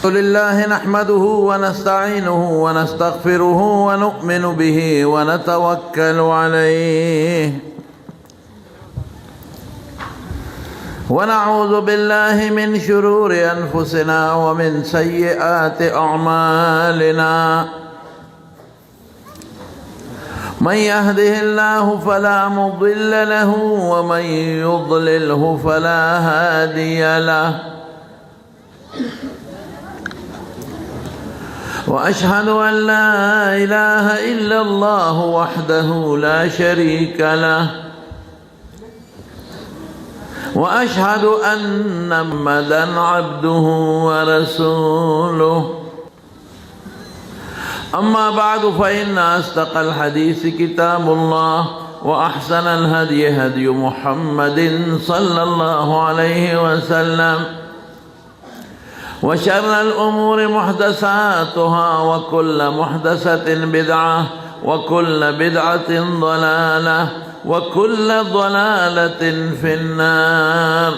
لله نحمده ونستعينه ونستغفره ونؤمن به ونتوكل عليه ونعوذ بالله من شرور أنفسنا ومن سيئات أعمالنا من يهده الله فلا مضل له ومن يضلله فلا هادي له وأشهد أن لا إله إلا الله وحده لا شريك له وأشهد أن محمدًا عبده ورسوله أما بعد فإن أصدق الحديث كتاب الله وأحسن الهدي هدي محمد صلى الله عليه وسلم وشر الأمور محدثاتها وكل محدثة بدعة وكل بدعة ضلالة وكل ضلالة في النار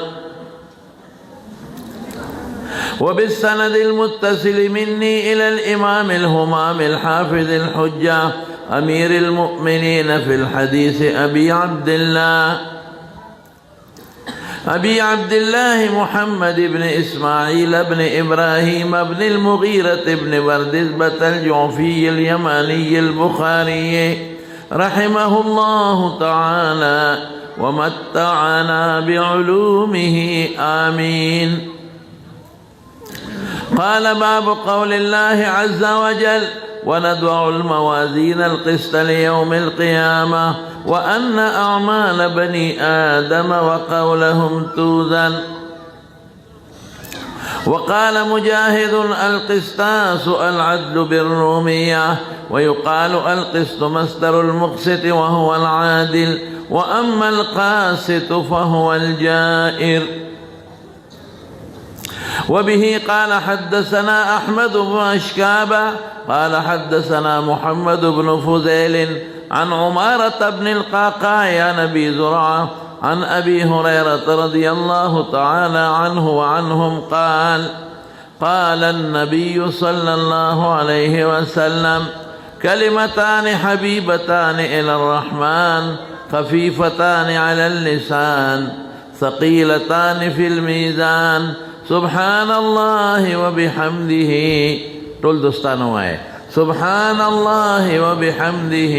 وبالسند المتصل مني إلى الإمام الهمام الحافظ الحجة أمير المؤمنين في الحديث أبي عبد الله محمد بن إسماعيل بن إبراهيم بن المغيرة بن بردزبة الجعفي اليماني البخاري رحمه الله تعالى ومتعنا بعلومه آمين. قال باب قول الله عز وجل وندع الموازين القسط ليوم القيامة وأن أعمال بني آدم وقولهم توزن. وقال مجاهد القسطاس العدل بالرومية ويقال القسط مصدر المقسط وهو العادل وأما القاسط فهو الجائر. وبه قال حدثنا أحمد بن أشكابة قال حدثنا محمد بن فذيل عن عمارة بن القعقاع عن أبي زرعة عن أبي هريرة رضي الله تعالى عنه وعنهم قال قال النبي صلى الله عليه وسلم كلمتان حبيبتان إلى الرحمن خفيفتان على اللسان ثقيلتان في الميزان سبحان الله وبحمده. طول دوستانو ہے سبحان الله وبحمده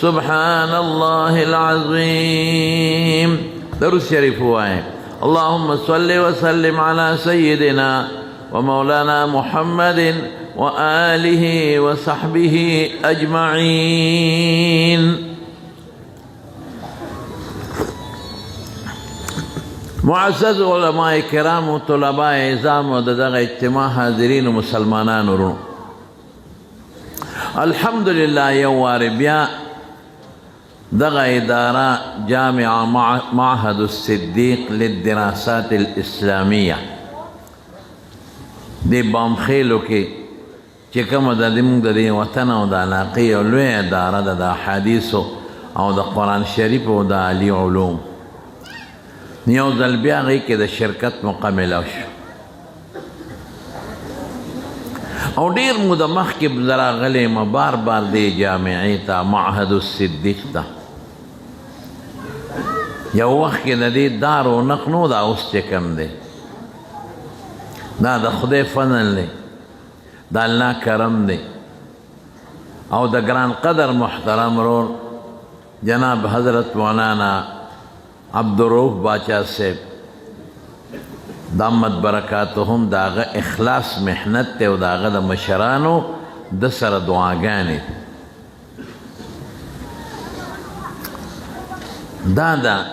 سبحان الله العظيم. درود شریف ہوا ہے اللهم صل وسلم على سيدنا ومولانا محمد وآله وصحبه أجمعين. معزز علماء کرام و طلباء اعظام و دغه اجتماع حاضرین و مسلمانان ورو الحمدلله یو وار بیا دغه اداره جامع معهد الصدیق للدراسات الاسلامیه دی بامخیلو کې چې کومه د موږ د وطن او د علاقې او لوی اداره ده د احادیثو او د قرآن شریف او د عالی علوم نیو ځل بیا هغې کې د شرکت مقابله شو او ډېر موده مخکې زه راغلی یم بار بار دې جامعې ته معهد الصدیق ته یو وخت کې د دې دار و نق نو دا اوس چې کوم دی دا د خدای فضل دی د الله کرم دی او د ګران قدر محترم رور جناب حضرت مولانا عبدالرؤف باچا صاحب دامت برکاتهم داغه اخلاص محنت ته او داغه د مشرانو د سره دعاګانې دا د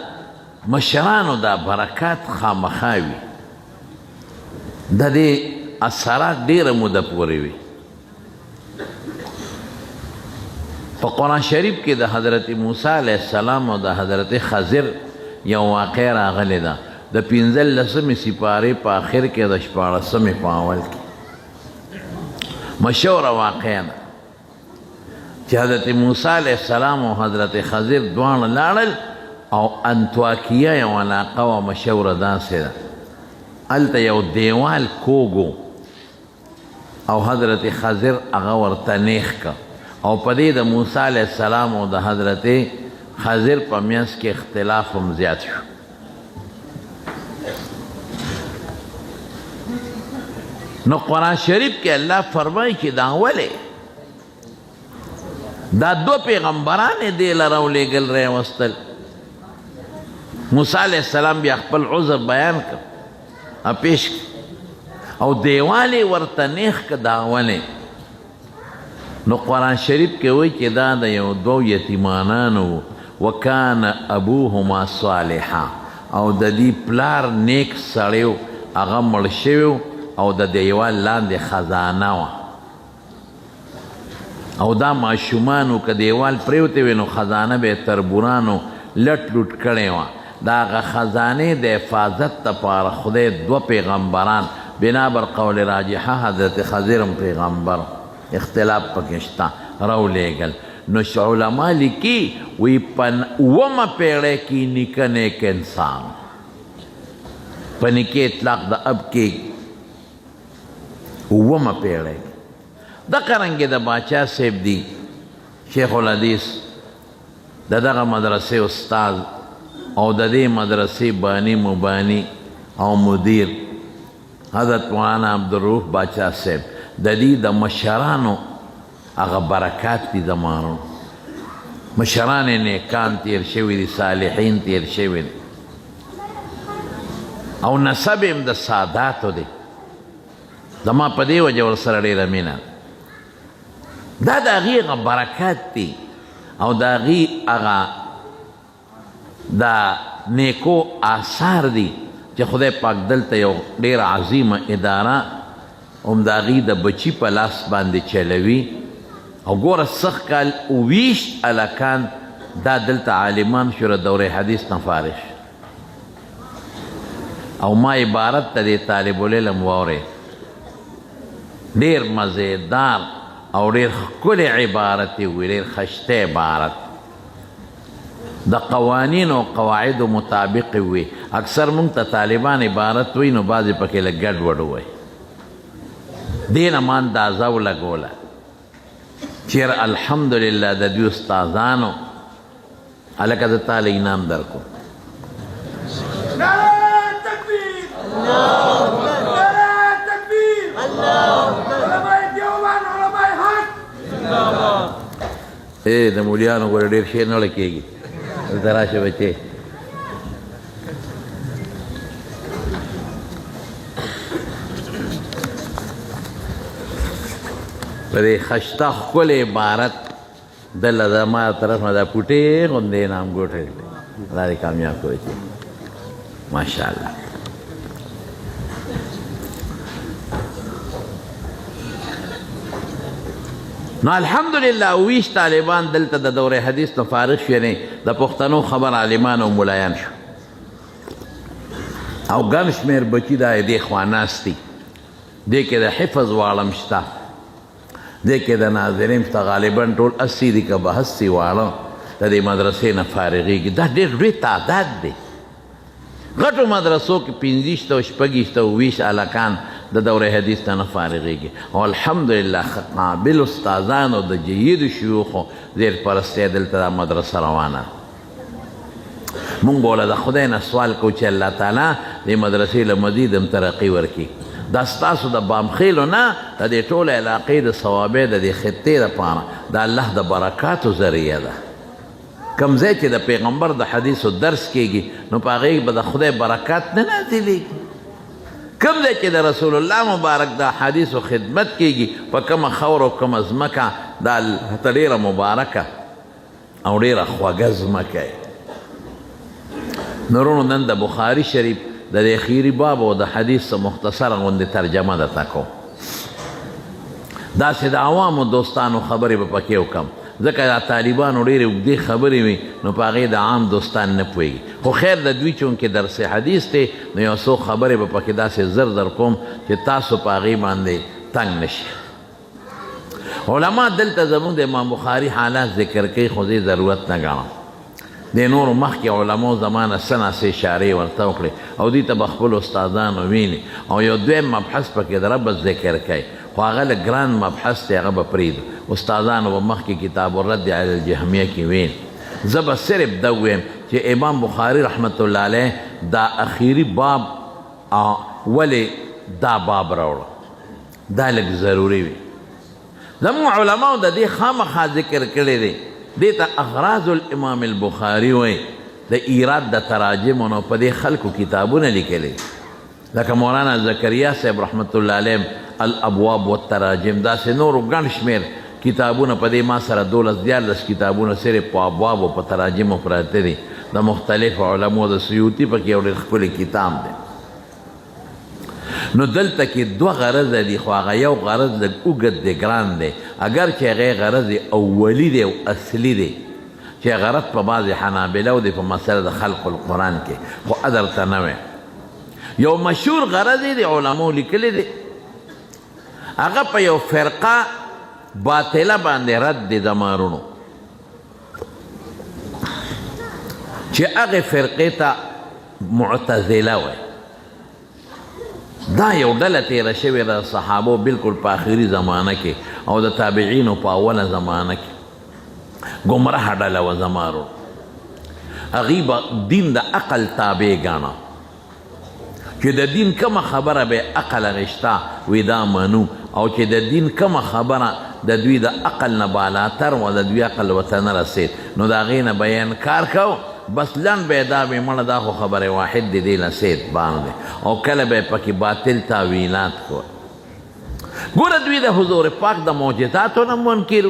مشرانو دا برکات خامخاوي د دې اثرات ډېره موده پورې وي. په قرآن شریف کې د حضرت موسی علیه السلام او د حضرت خضر یو واقع راغلی ده د 15مې سپارې په آخر کې د 14مې په اول کې مشهوره واقعه ده چې حضرت موسی علیه السلام او حضرت خضر دواړه لاړل او انطاکیه یو علاقه وه مشهوره داسې ده هلته یو دیوال کوږ او حضرت خضر هغه ورته نیغ که او په دې د موسی علیه السلام او د حضرت خضر په منځ کې اختلاف هم زیات شو. نو قرآن شریف کې الله فرمایي چې دا ولې دا دو پیغمبران یې دې له راولېږل راوستل. موسی علیه السلام بیا خپل عذر بیان کړ پیش او دیوال یې ورته نیغ که دا ولې. نو قرآن شریف کې وایي چې دا د یو دوو یتیمانانو وکان ابوهما صالحا او د دې پلار نیک سړی و هغه مړ شوی او د دیوال لاندې خزانه وه او دا ماشومانو که دیوال پریوتی وي نو خزانه به یې تربورانو لټ لوټ کړې وه. د هغه خزانې د حفاظت دپاره خدای دوه پیغمبران بنابر قول راجحه حضرت خضر هم پیغمبر اختلاف پکې شته راولېږل. نو علما لیکي وی په اومه پیړۍ کې نیکه نیک انسان په نیکه اطلاق د اب کې اومه پیړۍ دغه رنګې د باچا صاحب دی شیخ الحدیث د دغه مدرسې استاد او د دې مدرسې بانی مبانی او مدیر حضرت مولانا عبدالروح باچا صاحب د دې د مشرانو هغه برکات دي د مارو مشران نیکان تیر شوي دي صالحین تیر شوي دي او نسب هم د ساداتو دی. زما په دې وجه ورسره ډېره مینه دا د هغې هغه برکات دي او د هغې هغه دا نیکو آثار دي چې خدای پاک دلته یو ډېره عظیمه اداره هم د هغې د بچي په لاس باندې چلوي او ګوره سخت کال 20 هلکان دا دلته عالمان شو د دورې حدیث نه فارغ او ما عبارت ته دې طالب العلم واورې ډېر مزیدار او ډېر ښکلی عبارت یې وي ډېر ښایسته عبارت د قوانینو او قواعدو مطابق وي. اکثر مونږ ته طالبان عبارت وي نو بعضې پکې لږ ګډ وډ وایي دې نه ما اندازه ولګوله چیر الحمدلله د دوی استادانو هلکه زه تاله انعام درکو. نعرہ تکبیر نعرہ تکبیر علماء دیوبند علماء حق د مولیانو ګوره ډېر شی نه لکېږي دلته راشه بچې په دې ښایسته ښکلی عبارت دله زما طرف نه دا پوټې غوندې انعام ګوټی الله دې کامیاب کړي چې ماشاءالله. نو الحمدلله 20 طالبان دلته د دورې حدیث نه فارغ شو یعنې د پښتنو خبر عالمان او ملایان شو او ګڼ شمېر بچي دا دې خوا ناست دي دې کې د حفظ واړه شته دې کې د ناظرین شته غالبا ټول 80 دي که 82 واړه د دې مدرسې نه فارغېږي دا ډېر لوی تعداد دی. غټو مدرسو کې 15 او 16 او 20 هلکان د دورې حدیث ته نه فارغېږي او الحمدلله قابل استادان او د جیدو شیوخو زیر پرستۍ دلته دا مدرسه روانه. مونږ به له د خدای نه سوال کوو چې الله تعالی دې مدرسې له مزید هم ترقي ورکړي. دا ستاسو د بامخیلو نه د دې ټولې علاقې د ثوابې د دې خطې دپاره د الله د برکاتو ذریعه ده. کم ځای چې د پیغمبر د حدیثو درس کېږي نو په هغې به د خدای برکات نه نازلېږي. کم ځای چې د رسول الله مبارک د حدیثو خدمت کېږي په کومه خاوره او کومه ځمکه دا ته ډېره مبارکه او ډېره خوږه ځمکه یې. نورونو نن د بخاري شریف د دې خیري باب او د حدیث مختصره غوندې ترجمه درته کوم. داسې د عوامو دوستانو خبرې به پکې وکړم ځکه دا طالبانو ډېرې اوږدې خبرې وي نو په هغې د عام دوستان نه پوهېږي خو خیر د دوی چونکې درس حدیث دی نو یو څو خبرې به پکې داسې زر زر کوم چې تاسو په هغې باندې تنګ نه شي. علما دلته زموږ د امام بخاري حالات ذکر کوي خو زه ضرورت نه ګڼم. د نورو مخکې علماو زمانه څه ناسې اشارې ورته وکړې او دوی ته به خپلو استادانو ویني او یو دویم مبحث پکې د ربط ذکر کوي خو هغه لږ ګران مبحث دی هغه به پرېږدو استادانو به مخکې کتاب الرد علی الجهمیه کې ویل زه به صرف ده ویم چې امام بخاري رحمت الله علیه دا اخیری باب ولې دا باب راوړه دا لږ ضروري وي زموږ علماو د دې خامخا ذکر کړی دی دې ته اغراض الامام البخاري وایي د ایراد د تراجمو نو په دې خلکو کتابونه لیکلي لکه مولانا زکریا صاحب رحمت الله علیه الابواب والتراجم داسې نورو ګڼ شمېر کتابونه په دې ما سره 12 کتابونه صرف په ابوابو په تراجمو پراته دي د مختلفو علمو د سیوطي پکې یو ډېر ښکلی کتاب دی نو دلته کې دوه غرضه دي خو هغه یو غرض لږ اوږد دی ګران دی اگر چې هغې غرض اولی دی او اصلي دی چې غرض په بعضې حنابلو دی په مسله د خلق القرآن کې خو درته نه وی یو مشهور غرض یې د علمو لیکلی دی هغه په یو فرقه باطله باندې رد دی د مارونو چې هغې فرقې ته معتزله وی دا یو ډله تیره شوې ده صحابو بلکل په آخري زمانه کې او د تابعینو په اوله زمانه کې ګمراه ډله وه زمارو هغوی به دین د عقل تابع ګاڼه چې د دین کومه خبره به عقل غشته وی دا منو او چې د دین کومه خبره د دوی د عقل نه بالاتر و د دوی عقل ورته نه رسید نو د هغې نه به یې انکار کو بس لنډ به دا وي مړه دا خو خبره واحد دی دې نه سید باندې او کله به یې پکې باطل تاویلات کول ګوره دوی د حضور پاک د معجزاتو نه منکر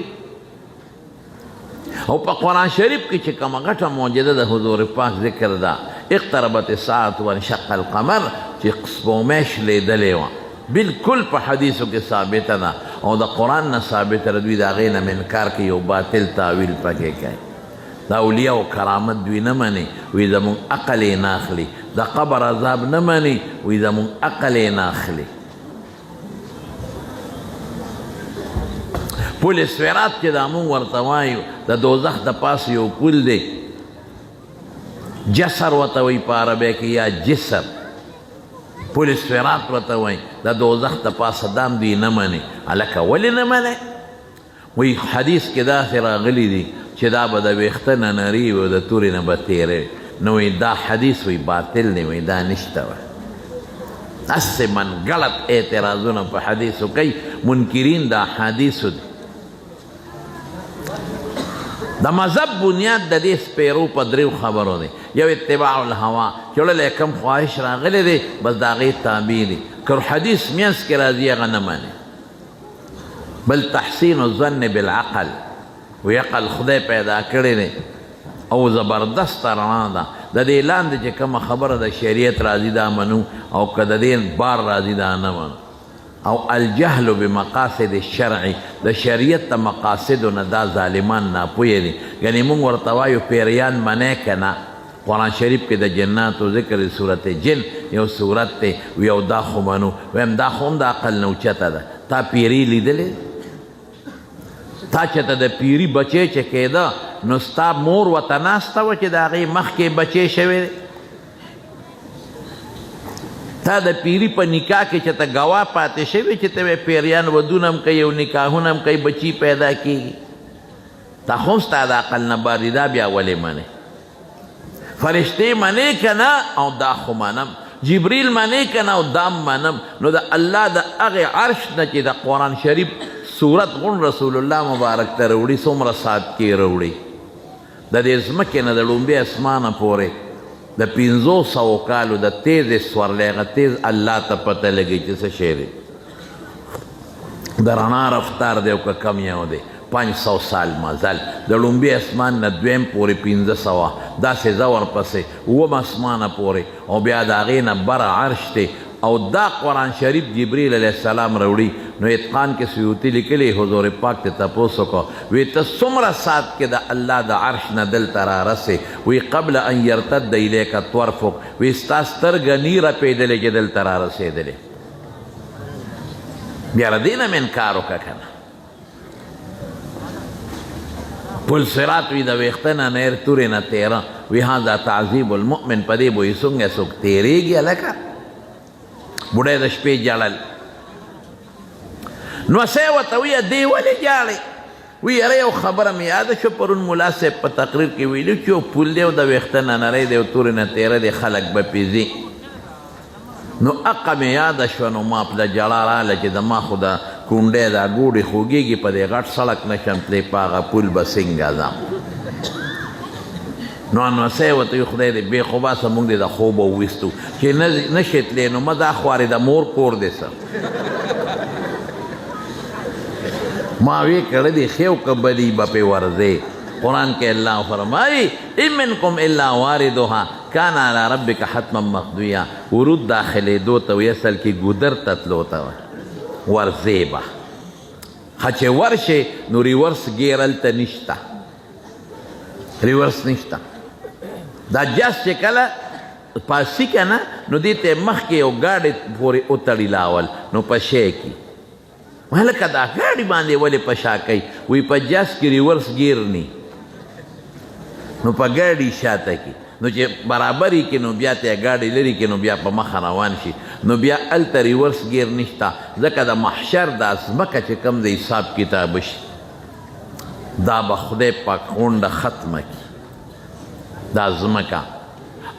او په قرآن شریف کې چې کومه غټه معجزه د حضور پاک ذکر ده اقتربت الساعة وانشق القمر چې سپومۍ شلېدلې وه بالکل په حدیثو کې ثابته ده او د قرآن نه ثابته ده دوی د هغې نه انکار کوي یو باطل تاویل پکې کوي د اولیاء و کرامت دوی نه مني وی زمونږ عقل یې نه اخلي د قبر عذاب نه مني وی زمونږ عقل یې نه اخلي پل صراط چې دا مونږ ورته وایو د دوزخ د پاسه یو پل دی جسر ورته وایي په عربی کې یا جسر پل صراط ورته وایي د دوزخ د پاسه دام دوی نه مني هلکه ولې نه منئ وایي حدیث کې داسې راغلی دي چې دا به د ویښته نه نري وي او د تورې نه به تیری نو وایي دا حدیث وایي باطل دی وایي دا نشته وایي داسې من غلط اعتراضونه په حدیثو کوي منکرین د احادیثو دي د مذهب بنیاد د دې سپیرو په دریو خبرو دی یو اتباع الهوا چې وړلی کم خواهش راغلی دی بس د هغې تابع دي که حدیث منځ کې راځي هغه نه مني بل تحسین الظن بالعقل وی عقل خدای پیدا کړی دی او زبردست رڼا ده د دې لاندې چې کومه خبره د شریعت راځي دا منو او که د دې بار راځي دا نه منو او الجهل بمقاصد الشرع د شریعت د مقاصدو نه دا ظالمان ناپوهه دي یعنې موږ ورته وایو پیریان منی که نه قرآن شریف کې د جناتو ذکر صورت جن یو صورت دی وی او دا خو منو ویم دا خو هم د عقل نه اوچته ده تا پیری لیدلې تا چې ته د پیری بچی چې کېده نو ستا مور ورته ناسته وه چې د هغې مخکې بچی شوی دی تا د پیری په نکاح کې چې ته ګواه پاتې شوی چې ته پیریان ودونه هم کوي او نکاحونه هم کوي بچی پیدا کېږي تا خو هم ستا د عقل نه باري دا بیا ولې منې فرشتې منې که نه او دا خو منم جبریل منې که نه او دام منم نو د الله د هغې عرش نه چې د قرآن شریف صورت غون رسول الله مبارک ته راوړي څومره ساعت کې راوړي د دې ځمکې نه د لومبي اسمانه پورې د 500 کالو د تیزې سورلی هغه تیز الله ته پته لګي چې څه شی دی د رڼا رفتار دی او که کم یو دی 500 سال مزل د لومبي اسمان نه دویم پورې 1500 داسې زه ورپسې اووم اسمانه پورې او بیا د هغې نه بره عرش دی او دا قرآن شریف جبریل علیه السلام راوړي نو اتقان کې سیوطي لیکلی حضور پاک ته تپوس وکړو وی ته څومره ساعت کې د الله د عرش نه دلته رارسې وی قبل ان یرتد الیک طرفک وی ستا سترګه نی رپېدلې چې دلته رارسېدلې بیا له دې نه مې انکار وکړه که نه پل صراط وی د ویښته نه نیر تورې نه تیره وی هذا تعذیب المؤمن په دې به وی څنګه څوک تیرېږي هلکه بوډۍ د شپې جړل نو سی ورته ویه دی ولې جاړې وی یاره یو خبره مې یاده شو پرون ملا صاحب په تقریر کې ویلي چې یو پول دی او د ویښته نه نری دی او تورې نه تیره دی خلک به پې ځي نو اقه مې یاده شوه نو ما په د ژړا راغله چې زما خو د کونډۍ دا ګوډې خوږېږي په دې غټ سړک نشم تللی په هغه پول به څنګه ځم نو انوسی ورته وي خدای دې بې خو باسه موږ دې د خوبه وویستو چې نه شې تللی نو مه دا خوارې د مور کور دی څه ما وی کړه دی خیو کبلی با پی ورزه قرآن کې الله فرمایي ان منکم الا واردها کان علی ربک حتما مقضیا ورود داخله دو ته یسل کې ګودر تتلو ته ورزه با خچ ورشه نو ریورس ګیرل ته نشتا ریورس نشتا دا جاس چې کله پاسی کنه نو دې ته مخ کې یو گاډي پورې اوتړی لاول نو پښې کې هلکه دا ګاډي باندې ولې په شا کوي وی په جاس کې ریورس ګیر نی نو په ګاډي شاته کې نو چې برابري کې نو بیا ته ګاډي لري کې نو بیا په مخه روان شي نو بیا هلته ریورس ګیر نشته ځکه د محشر دا ځمکه چې کوم د حساب کتاب شي دا به خدای پاک غونډه ختمه کړي دا ځمکه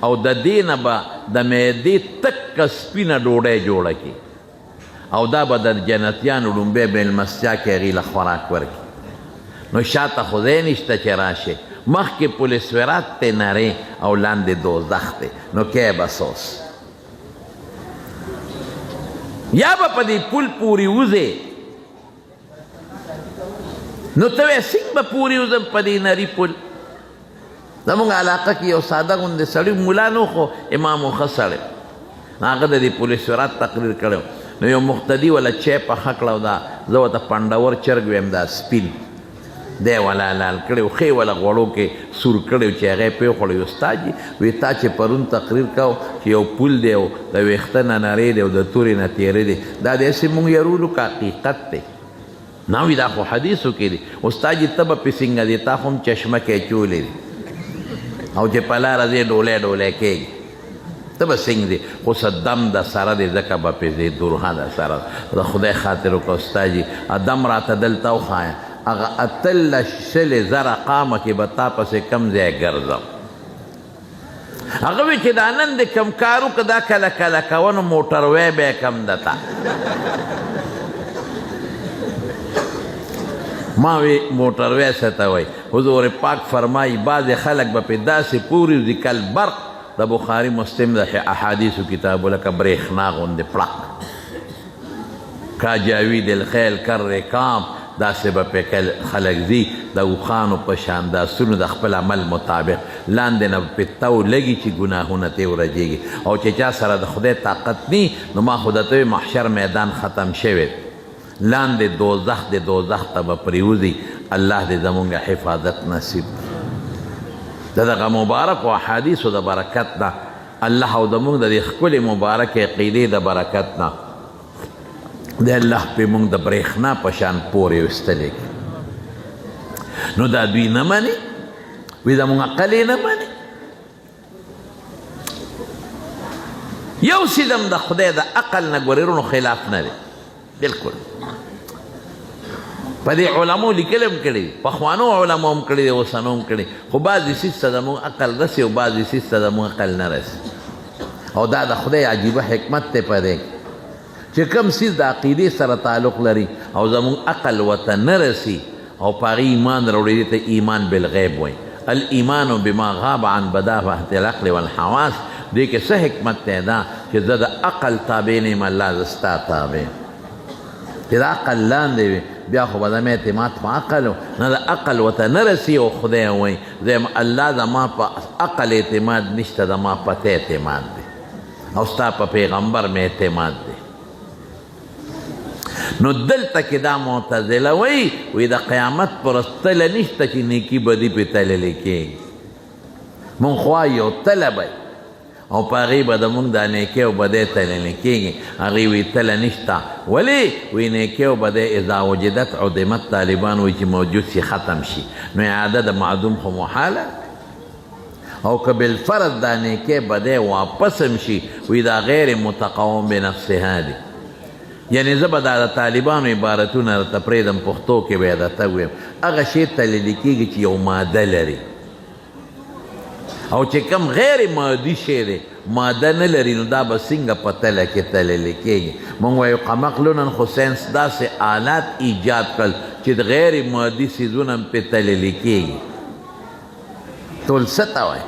او د دې نه به د معدې تکه سپینه ډوډۍ جوړه کړي او دا به د جنتیانو لومبی میلمستیا کې هغې له خوراک ورکړي نو شاته خو ځای نشته چې راشي مخکې پولیس ورات دی نری او لاندې دوزخ دی نو کی به سوس یا به په دې پول پورې وځې نو ته وایې څنګه به پورې وځم په دې نري پول زموږ علاقه کې یو ساده غوندې سړي ملا نو خو امام و ښه سړی هغه د دې پولیس ورات تقریر کړی نو یو مقتدي ولا چای پخه کړه او دا زه ورته پنډور چرګ ویم دا سپین دی ولا لال کړی و ښې ولا غوړو کې سور کړی چې هغه یې پرېښوړی استاد جي وی تا چې پرون تقریر کو چې یو پول دی او د ویښته نه نری دی او د تورې نه تیری دی دا داسې مونږ یرولو که حقیقت دی نه وي دا خو حدیثو کې دی استاد جي ته به پې څنګه دی تا خو هم چشمه کې اچولی دی او چې په لاره ځې ډولی ډولی کېږي ته به څنګه دی خو څه دم د سره دی ځکه به پې ځې درها د سره د خدای خاطر وکړه استاد جي دم راته دلته وښایه هغه اتلس شلې زره قامه کې به تا پسې کم ځای ګرځم هغه وی چې دا نن د کم کارو که دا کله کله کوه نو موټروی به یې کم دته ما وی موټروی څه ته وایي حضور پاک فرمایي بعضې خلک به پې داسې پورې وځي کل برق د بخاري مسلم د احادیثو کتابو لکه برېښنا غوندې پړق کا جاوید الخیل کر رکام داسې به پې خلک ځي د اوښانو په شان داسونو د خپل عمل مطابق لاندې نه پې تو لګي چې ګناهونه ترې ورجېږي او چې چا سره د خدای طاقت نی نو ما خو درته محشر میدان ختم شوی لاندې دوزخ د دوزخ ته به پرېوځي الله دې زمونږ حفاظت نصیب د دغه مبارکو احادیثو د برکت نه الله او زمونږ د دې ښکلې مبارکې عقیدې د برکت نه د الله پې مونږ د برېښنا په شان پورې ویستلی نو دا دوی نه مني وی زمونږ عقل یې نه مني یو څیز هم د خدای د عقل نه ګورېرونو خلاف نه دی بلکل په دې علمو لیکل هم کړي پخوانو علمو هم کړي دي اوسنو هم کړي خو بعضې څیز ته زموږ عقل رسي او بعضې څیز ته زموږ عقل نه رسي او دا د خدای عجیبه حکمت دی په دې چې کوم څیز د عقیدې سره تعلق لري او زموږ عقل ورته نه رسي او په هغې ایمان راوړي دې ته ایمان بالغیب وایي الایمان بما غاب عن بداهة العقل والحواس دې کې څه حکمت دی دا چې زه د عقل تابع نه یم الله زه ستا تابع چې د عقل لاندې وي بیا خو به زما اعتماد په عقل نه د عقل ورته نه رسي او خدای وایي زه الله زما په عقل اعتماد نشته زما په ته اعتماد دی او ستا په پیغمبر مې اعتماد دی نو دلته کې دا معتزله وایي د قیامت پر ورځ تله نشته چې نیکي بدي پې تللی کېږي مونږ خو یو تله به او په هغې به زمونږ دا نیکۍ او بدۍ تللی کېږي هغې وی تله نشته ولې وی نیکۍ او بدۍ اذا وجدت عدمت طالبان وایي چې موجود شي ختم شي نو اعاده د معدوم خو محاله او که بالفرض دا نیکۍ بدۍ واپس هم شي وی دا غیر متقوم بنفسها دی یعنی زه به دا د طالبانو عبارتونه درته پرېږدم پښتو کې به یې درته ووایم هغه شی تللی کېږي چې یو ماده لري او چې کم غیر مادي شی دی ماده نه لري نو دا به څنګه په تله کې تللی کېږي موږ وایو قمقلو نن خو ساینس داسې آلات ایجاد کړل چې د غیر مادي څیزونه هم پې تللی کېږي ټول څه ته وایي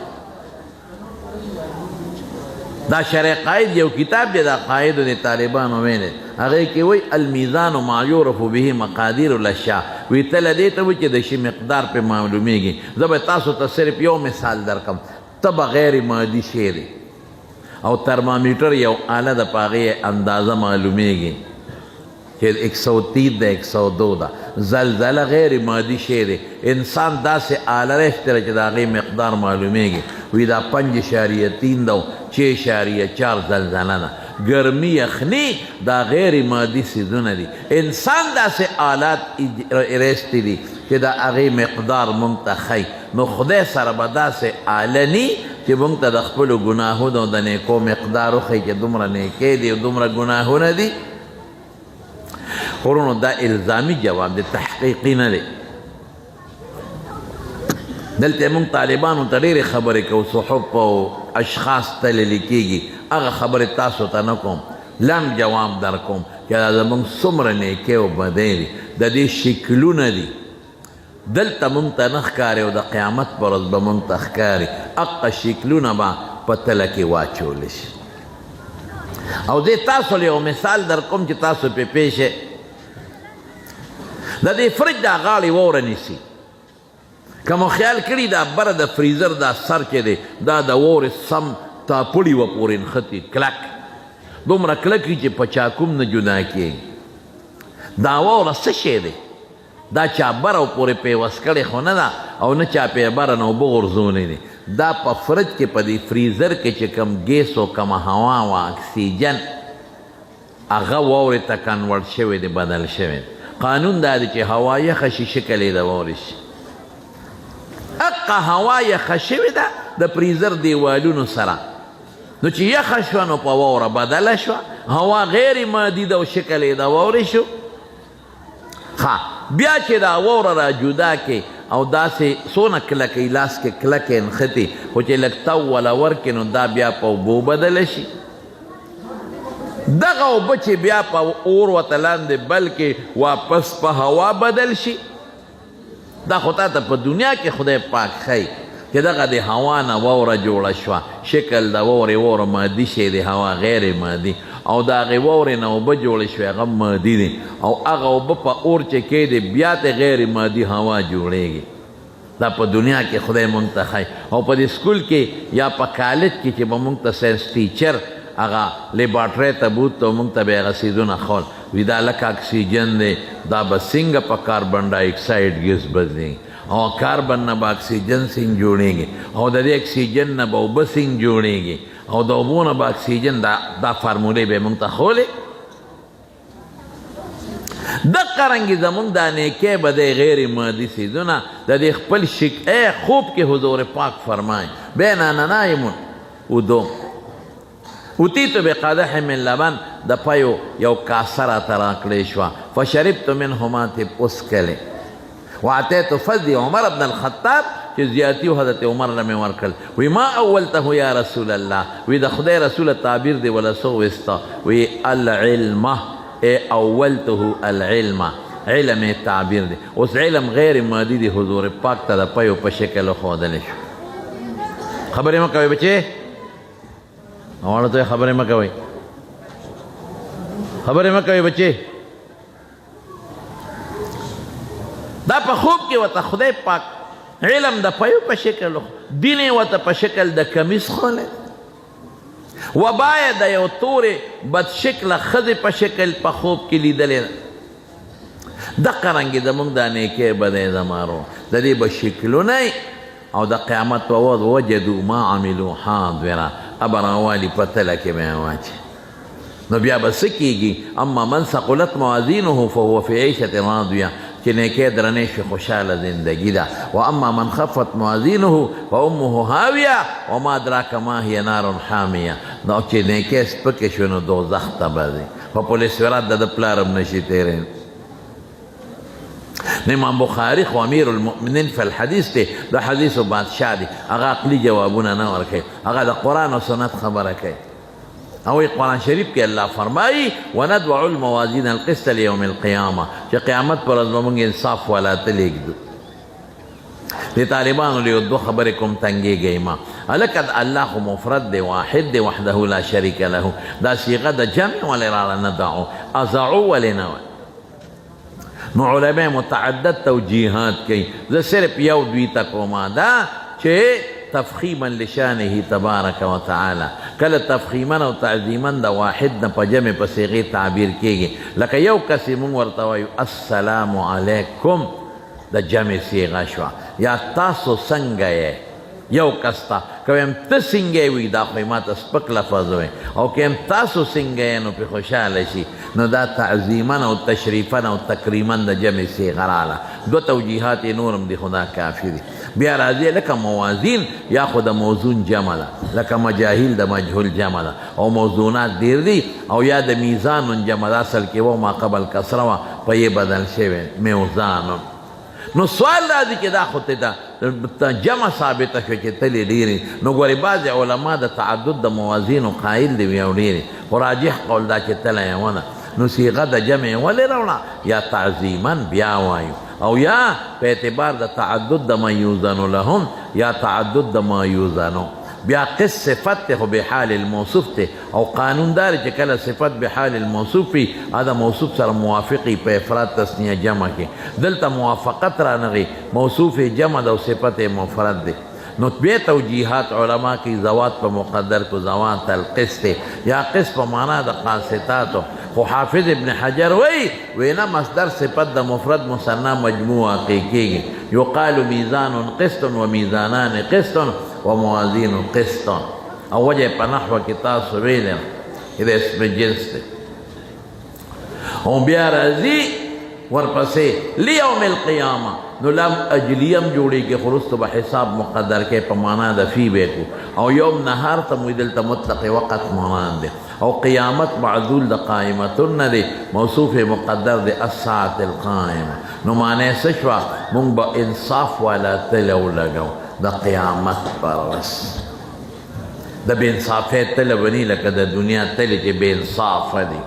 دا شرع قائد یو کتاب دی دا قائدو د طالبانو ویلی هغې کې وایي المیزان ما یعرف به مقادیر الاشیاء وی تله دې ته وایي چې د شي مقدار پې معلومیږي زه به تاسو ته صرف یو مثال درکم ته به غیر مادي شی دی او ترمامیټر یو آله ده په هغې اندازه معلومیږي چې 130 ده 102 ده زلزله غیر مادي شی دی انسان داسې آله رشته چې د هغې مقدار معلومیږي وی دا 5.3 ده 6.4 زلزله ده ګرمي یخني دا غیر مادي څیزونه دي انسان داسې آلات رستی دي چې د هغې مقدار موږ ته ښیي نو خدای سره به داسې آله ني چې موږ ته د خپلو ګناهونو د نیکو مقدار وښیي چې دومره نیکۍ دي او دومره ګناهونه دي ورونو دا الزامي جواب دی تحقیقي نه دی دلته موږ طالبانو ته ډېرې خبرې کوو صحف او اشخاص تللی کېږي هغه خبرې تاسو ته نه کوم لنډ جواب در کوم چې دا زموږ څومره نیکۍ او بدۍ دي د دې شکلونه دي دلته موږ ته نه ښکاري او د قیامت په ورځ به موږ ته ښکاري هغه شکلونه به په تله کې واچولی شي او دې تاسو له یو مثال در کوم چې تاسو پې پېښې د دې فرج دا غاړې واوره نیسي که مو خیال کړي دا بره د فریزر دا سر چې دی دا د واورې سم تاپړي وه پورې نښتي کلک دومره کلک وي چې په چاکوم نه جدا کېږي دا واوره څه شی دی دا چا بره پورې پیوست کړې خو نه ده او نه چا پې بره نه اوبه غورځولی دی دا په فرج کې په دې فریزر کې چې کم ګیس او کمه هوا وه اکسیجن هغه واورې ته کنورټ شوی دی بدل شوی قانون دا دی چې هوا یخه شي شکل یې د واورې شي اقا هوا یخه شوې ده د فریزر دیوالونو سره نو چې یخه شوه نو په واوره بدله شوه هوا غیر مادي ده او شکل یې د واورې شو بیا چې دا واوره را جدا کې او داسې څونه کلکې لاس کې کلکې نښتې خو چې لږ تو وله ورکې نو دا بیا په اوبو بدله شي دغه اوبه چې بیا په اور ورته لاندې بلکې واپس په هوا بدل شي دا خو تا ته په دنیا کې خدای پاک ښیي چې دغه د هوا نه واوره جوړه شوه شکل د واورې واوره مادي شی دی هوا غیر مادي او د هغې واورې نه اوبه جوړې شوې هغه مادي دي او هغه اوبه په اور چې کېدې بیا ته غیر مادي هوا جوړېږي دا په دنیا کې خدای مونږ ته ښیي او په دې سکول کې یا په کالج کې چې به مونږ ته ساینس ټیچر هغه لیبارټرۍ ته بوت او مونږ ته به یې هغه څیزونه ښول وي دا لکه اکسیجن دی دا به څنګه په کاربن ډای اکساید ګیس بدلېږي او کاربن نه به اکسیجن څنګه جوړېږي او د دې اکسیجن نه به اوبه څنګه جوړېږي او د اوبو نه به اکسیجن دا فارمولې به یې مونږ ته ښولې دقه رنګې زمونږ دا نیکۍ به دی غیر مادي څیزونه د دې خپل خوب کې حضور پاک فرمایي بیننا نایمون ودوم اتیت بقدح من لبن د پایو یو کاسه راته راکړې شوه فشربت منهما ته وڅکلې واتیت فضل عمر بن الخطاب چې زیاتي حضرت عمر له مې ورکړل وی ما اولته یا رسول الله وی د خدای رسوله تعبیر دی ولا څه وستا وی العلم اولته العلم علم تعبیر دی اوس علم غیر مادي دی حضور پاک ته د پایو په شکل ښودلی شو خبرې مه کوئ بچې اواړه ته خبرې مه کوئ خبرې مه کوئ بچې دا په خوب کې ورته خدای پاک علم د پایو په شکل دین یې ورته په شکل د کمیس خولی و باید د یو تورې بدشکله ښځې په شکل په خوب کې لیدلې ده دقه رنګې زموږ دا نیکۍ به دی زمارو د دې به شکلونه او د قیامت په ورځ وجدو ما عملو حاضره ابه راوالي په تله کې به یې واچي نو بیا به څه کېږي اما من ثقلت موازینه فهو فی عیشة راضیه چې نیکۍ درنې شي خوشحاله زندگی ده و اما من خفت موازینه فامه هاویه وما ادراک ما هي نار حامیه نو چې نیکۍ سپکې شوې نو دوزخ ته به ځي په پولیس ورات د پلارم نشي تیرین. امام بخاری خو امیر المؤمنین فی الحدیث دی، د حدیثو بادشاه دی، هغه عقلي جوابونه نه ورکوي، هغه د قرآن او سنت خبره کوي. او قرآن شریف کې الله فرمایي وندع الموازین القسط لیوم القیامه، چې قیامت پر ورځ به موږ انصاف والا ته لېږدو. د طالبانو له دوه خبرې کوم تنګېږئ ما هلکه د الله خو مفرد دی، واحد دی، وحده لا شریک له. دا صیغه د جمع ولې راړه ندعو، اضعو ولې نه وایي. نو علماء متعدد توجیحات کوي، زه صرف یو دوی ته کومه دا چې تفخیما لشانه تبارک وتعالی، کله تفخیما او تعظیما د واحد نه په جمع په صیغې تعبیر کېږي. لکه یو کس مونږ ورته وایو السلام علیکم، د جمع صیغه شوه، یا تاسو څنګه یې یو کس ته که ویم ته څنګه وي دا خو یې ما ته سپک لفظ وی، او که یم تاسو څنګه یې نو پرې خوشحاله شي، نو دا تعظیما او تشریفا او تکریما د جمع صیغه راغله. دو توجیحات یې نورم دي، خدا کافي دي. بیا راځي لکه موازین یا خو د موزون جمع ده، لکه مجاهیل د مجهول جمع ده، او موزونات ډېر دي، او یا د میزان جمع ده، اصل کې و ما قبل کسره وه په یې بدل شوی میوزان. نو سوال راځي چې دا خو ته جمع ثابته شوه چې تلې ډېرې، نو ګورې بعضې علما د تعدد د موازینو قایل دي یو ډېرې، خو راجح قول دا چې تله یې ونه، نو صیغه د جمع ولې راوړه، یا تعظیما بیا وایو، او یا په اعتبار د تعدد د ما یوزنو لهم، یا تعدد د ما یوزنو. بیا قص صفت ته خو بحال الموصوف ته، او قانون دار چې کله صفت بحال الموصوف وي دا موصوف سره موافقي په افراد تثنیه جمع کې، دلته موافقت رانغي، موصوف جمع ده او صفت مفرد ده. نو بیا توجیحات علما کی زوات په مقدر کو زوات القسط یا قسط په معنا د قاصتاتو، خو حافظ ابن حجر وینا مصدر صفت د مفرد مثنى مجموع کېږي. یقال میزان قسط و میزانان قسط و موازین قسط، او وجه په نحو کې تاسو ویل دا اسم جنس دی. او بیا راځي ورپسې لیوم القیامه، نو لم اجلیم جوړېږي، خو وروسته به حساب مقدر کې په معنا د فی به کو، او یوم نهار ته موږ دلته مطلق وقت مراد دی، او قیامت معدول د قائمتون نه دی، موصوف مقدر دی الساعة القائمه. نو معنی څه شوه، موږ به انصاف والا تله ولګو د قیامت پر ورځ. د بې انصافۍ تله به ني لکه د دنیا تلې چې بې انصافه دي.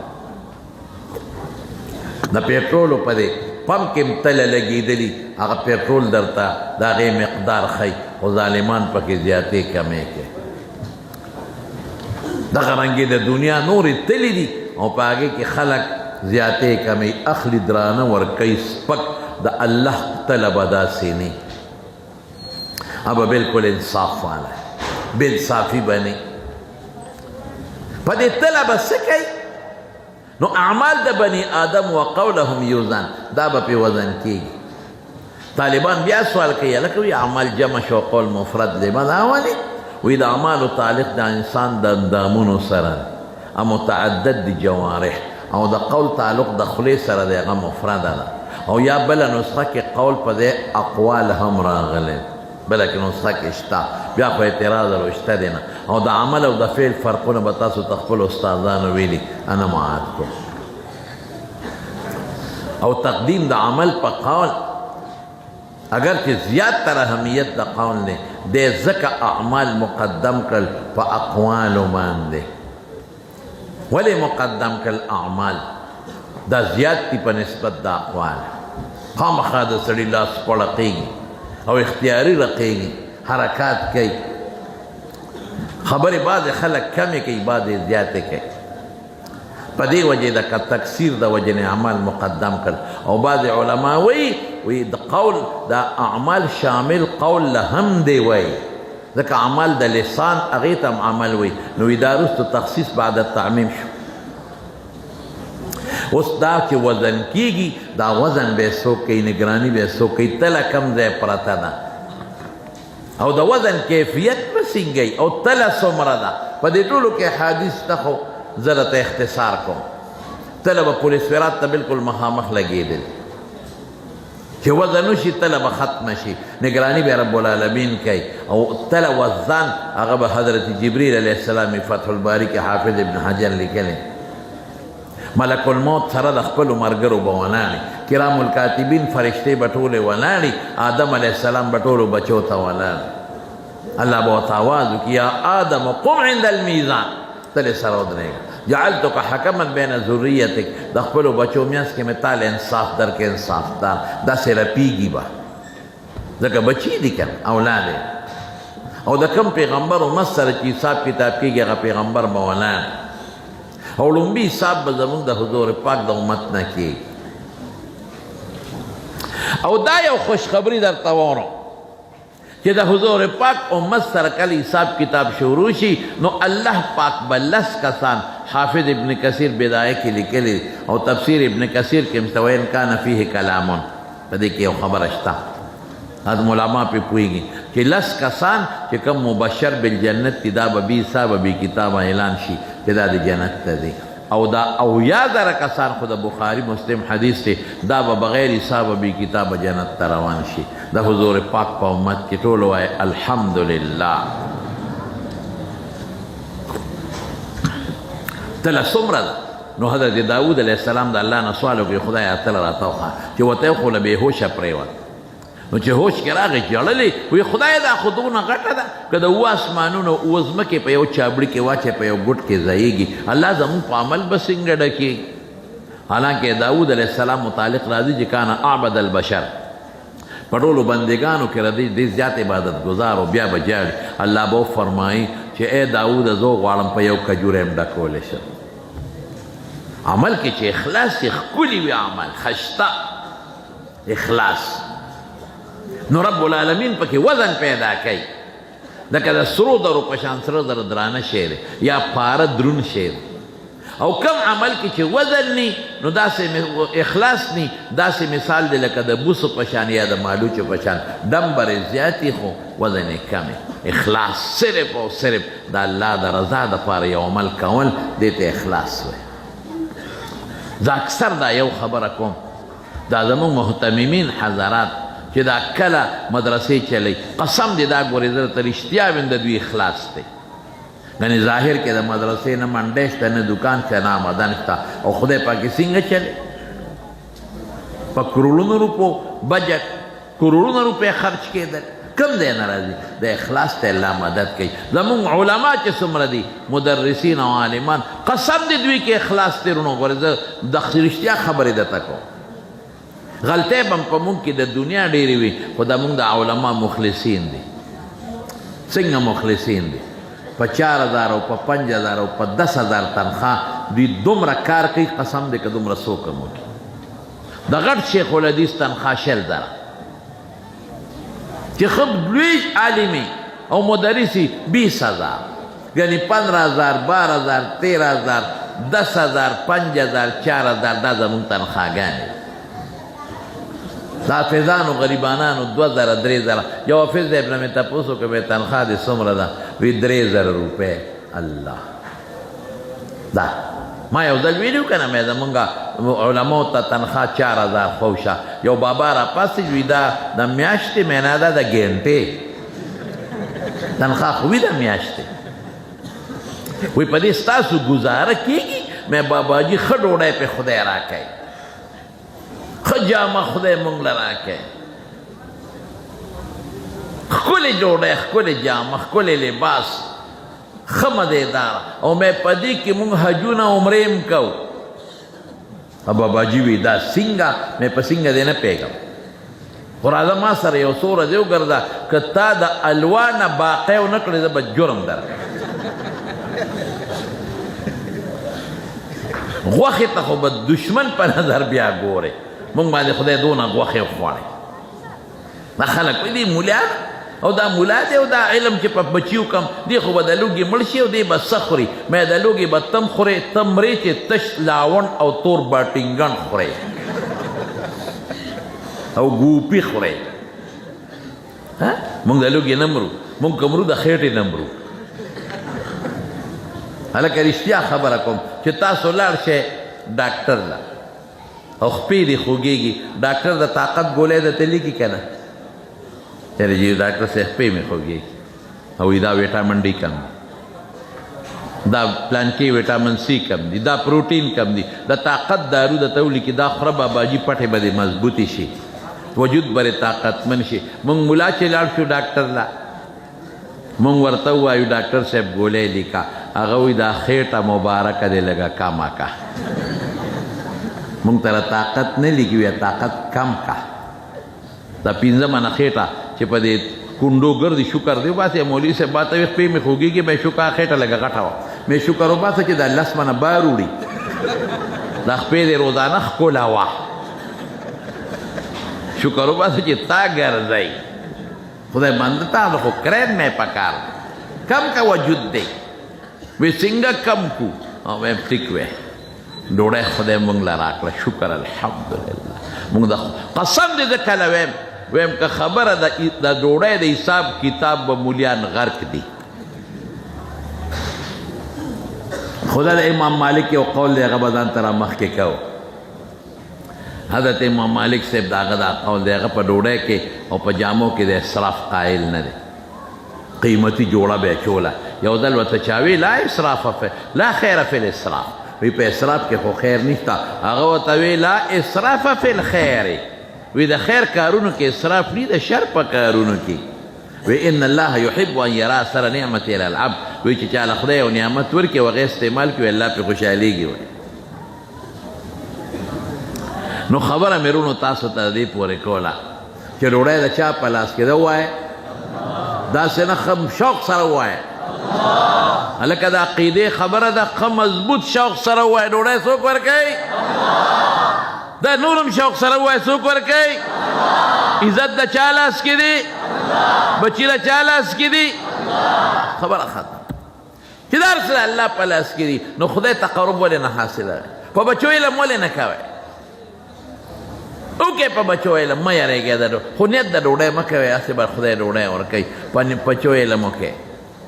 د پیټرولو په دې پمپ کې تله لګېدلي، هغه پیټرول درته د هغې مقدار ښیي، خو ظالمان پکې زیاتې کمې کوي. دغه رنګې د دنیا نورې تلې دي، او په هغې کې خلک زیاتې کمې اخلي، درانه ورکوي، سپک. د الله تله به داسې نه، ابا بالکل انصاف والا بې انصافي به نه. په دې تله به څه کوي؟ نو اعمال د بني آدم و قولهم یوزن، دا به پې وزن کېږي. طالبان بیا سوال کوي هلکه وي اعمال جمع شو قول مفرد دی، به دا ولې؟ وی د اعمالو تعلق د انسان د اندامونو سره، متعدد د جوارح، او د قول تعلق د خولې سره دی، هغه مفرده ده. او یا بله نسخه کې قول په دې اقوال هم راغلی، بله کې نسخه کې شته، بیا خو اعتراض او شته دی نه. او د عمل او د فعل فرقونه به تاسو ته خپلو استادانو ویلي، انا معاد کوم. او تقدیم د عمل په قول اگر چې زیات تر اهمیت د قول دی، دی ځکه اعمال مقدم کړل په اقوالو باندې. ولې مقدم کړل اعمال؟ دا زیات دي په نسبت د اقوال. خامخا د سړي لاس پړقېږي او اختیاري رقېږي، حرکات کوي، خبرې بعضې خلک کمې کوي، بعضې زیاتې کوي. په دې وجې د تکثیر د وجې نه اعمال مقدم کړل. او بعضې علما وایي د قول د اعمال شامل قول له هم دی وایي، ځکه عمل د لسان هغې ته هم عمل وایي. نو دا وروسته تخصیص بعد التعمیم شو. اوس دا چې وزن کېږي، دا وزن به یې څوک کوي، نګراني به یې څوک کوي، تله کم ځای پرته ده، او د وزن کیفیت به څنګه او تله څومره ده. په دې ټولو کې حدیث ته خو زه درته اختصار کوم. تله به پولیس ورات ته بلکل مخامخ لګېدل، چې وزن وشي تله به ختمه شي، نګراني به رب العالمین کوي. او تله وزن هغه به حضرت جبریل علیه السلام فتح الباری کې حافظ ابن حجر لیکلی، ملک الموت سره د خپلو ملګرو به ولاړې کرام الکاتبین فرشتې به ټولې ولاړې آدم علیه السلام به ټولو بچو ته ولاړ الله به ورته آواز وکړي یا آدم قم عند المیزان ته دې سره ودرېږه جعلتک حکما بین ذریتک د خپلو بچو منځ کې مې تاله انصاف درکې انصاف دار داسې رپېږي به ځکه بچي دي که اولاد او د کم پیغمبر امت سره چې حساب کتاب کېږي هغه پیغمبر به ولاړ او لومبي حساب به زمونږ د حضور پاک د امت نه کېږي او دا یو خوشخبري درته واورم چې د حضور پاک امت سره کله حساب کتاب شروع شي نو الله پاک به 10 کسان حافظ ابن کثیر بدایه کې لیکلی او تفسیر ابن کثیر کې مستوین کان فیه کلامون په دې کې یو خبره شته ادم علما پہ پوئیږي چې 10 کسان چې کوم مبشر بالجنت دي دا به بي حساب بي کتاب اعلان شي چې دا د جنت ته دي او دا او یا زره کسان خو د بخاری مسلم حدیث دی دا به بغیر حساب بي کتاب جنت ته روان شي د حضور پاک په امت کې ټول وایي الحمدلله تله څومره ده نو حضرت داود علیه السلام د الله نه سوال وکړي خدایه تله راته وښه چې ورته یې خو له بېهوشه پرېوت نو چې هوش کې راغی ژړلې وایي خدای دا خو دونه غټه ده که د 7 اسمانونو 7 ځمکې په یو چابړي کې واچې په یو ګوټ کې ځایږي الله زموږ په عمل به څنګه ډکېږي حالانکه داود علیه السلام متعلق راځي چې کان اعبد البشر په ټولو بندګانو کې ډېر زیات عبادت ګزار او بیا به جاړي الله به وفرمایي چې ای داود زه غواړم په یو کجوره یم ډکولی شم عمل کې چې اخلاص یې ښکلي وي عمل خشته اخلاص نو رب العالمین پکې وزن پیدا کوي لکه د سرو درو په شان سره زره درانه شی دی یا پاره دروند شی دی او کم عمل کې چې وزن نی نو داسې اخلاص نی داسې مثال دی لکه د بوسو په شان یا د مالوچو په شان ډمبرې زیاتې خو وزن یې کمې اخلاص صرف او صرف د الله د رضا دپاره یو عمل کول دې ته اخلاص وایي زه اکثر دا یو خبره کوم دا زموږ محتممین حضرات چې دا کله مدرسې چلی قسم دې دا ګورې زه درته رښتیا ویم د دوی اخلاص دی یعنې ظاهر کې د مدرسې نه منډی شته نه دوکان شته نه آمدن شته او خدای پاکې څنګه چلی په کروڑونو روپو بجټ کروڑونو روپۍ خرچ کېدل کم دی نه راځي د اخلاص ته الله مدد کوي زمونږ علما چې څومره دي مدرسین او عالمان قسم دې دوی کې اخلاص دی رونو ګورې زه د رښتیا خبرې درته کوم غلطۍ به په مونږ کې د دنیا ډېرې وي خو د مونږ د علما مخلصین دي څنګه مخلصین دي په 4000 او په 5000 او په 10000 تنخواه دوی دومره کار کوي قسم دی که دومره څوک هم وکړي د غټ شیخ الحدیث تنخواه 10000 چې ښه لوی عالمي او مدرسي 20000 یعنې 15000 12000 13000 10000 5000 4000 دا زمونږ تنخواهګانې دا حافظانو غریبانانو 2000 3000 یو حافظ صاحب نه مې تپوس وکړ مې تنخواه دې څومره ده وی 3000 روپۍ الله دا ما یو ځل ویلي که نه مې زمونږ علماو ته تنخواه 4000 خوشه یو بابا را پاسې وي دا د میاشتې معنا ده د ګنټې تنخواه خو وي د میاشتې وی په دې ستاسو ګزاره کېږي مې باباجي ښه ډوډۍ پې خدای راکوي ښه جامه خدای مونږ له راکوي ښکلې ډوډۍ ښکلې جامه ښکلې لباس ښه مزېدار او مې په دې کې مونږ حجونه عمرې هم کوو او باباجي وي دا څنګه مې په څنګه دې نه پوهېږم خو راځه ما سره یو څو ورځې وګرځه که تا د الوا نه باقی ونه کړې زه به جرم درکړم غوښې ته خو به دشمن په نظر بیا ګورې مونږ باندې خدای دونه غوښې وخوړې دا خلک وایي دی مولیان او دا مولا دی او دا علم چې په بچیو کم دی خو به د لوږې مړ شي او دی به څه خوري مې د لوږې به تم خورې ته مرې چې تش لاوڼ او تور باټینګن خورې او ګوپي خورې مونږ د لوږې نه مرو مونږ که مرو د خېټې نه مرو هلکه رښتیا خبره کوم چې تاسو لاړ شئ ډاکټر له او خپې دې خوږېږي ډاکټر د طاقت ګولۍ درته لیکي که نه چېرې چې ډاکټر صاحب خپې مې خوږېږي او دا ویټامن ډي کم دا پلانکی ویټامین سی کم دی دا پروټین کم دی دا طاقت دارو د تولی کې دا خوره باباجي پټې به دې مضبوطې شي وجود برې طاقتمن شي مونږ ملا چې لاړ شو ډاکټر لا مونږ ورته ووایو ډاکټر صاحب ګولۍ لیکه هغه وایي دا خېټه مبارکه دی لږه کمه کا مونږ ته طاقت نه لیکي وایه طاقت کم کا دا پنځه منه خېټه چې په دې کونډو ګرځي شکر دی وباسې مولوي صاحب ما ته وي خپې مې خوږېږي به شکر خېټه لږه غټه وه مې شکر وباسه چې دا 10 منه بار وړي دا خپې دې روزانه ښکله وه شکر وباسه چې تا ګرځئ خدای بنده تا د خو کرین مې پکار کم کا وجود دی وی څنګه کم کو او ویم ټیک وی ډوډۍ خدای موږ له راکړه شکر الحمدلله موږ د قسم دې زه کله ویم که خبره د ډوډۍ د حساب کتاب به مولیان غرق دي خدا د امام مالک یو قول دی هغه به ځان ته را مخکې کو حضرت امام مالک صاحب د هغه دا قول دی هغه په ډوډۍ کې او په جامو کې د اسراف قایل نه دی قیمتي جوړه به یې چوله یو ځل ورته چا وی لا اسراف لا خیر فی الاسراف وی په اسراف کې خو خیر نشته هغه ورته وی لا اسراف فی الخیر وی د خیر کارونو کې اسراف نی د شر په کارونو کې وی ان الله يحب ان يرى اثر نعمت الى العبد وی چې چاله خدای او نعمت ورکړي وغه استعمال کوي الله په خوشحاليږي وي نو خبره مېرونو تاسو ته دې پورې کوله چې ډوډۍ د چا په لاس کې ده ووایه داسې نه ښه شوق سره ووایه هلکه د عقیدې خبره ده ښه مضبوط شوق سره ووایه ډوډۍ څوک ورکوي دا نورم شوق سره ووایه څوک ورکوي عزت د چا لاس کې دی بچی د چا لاس کې دی خبره ختم چې دا هر څه د الله په لاس کې دي نو خدای تقرب ولې نه حاصله په بچو علم ولې نه کوئ اوکې په بچو علم مه یارېږئ خو نیت د ډوډۍ مه کوئ هسې به خدای ډوډۍ ورکوي په بچو علم وکړئ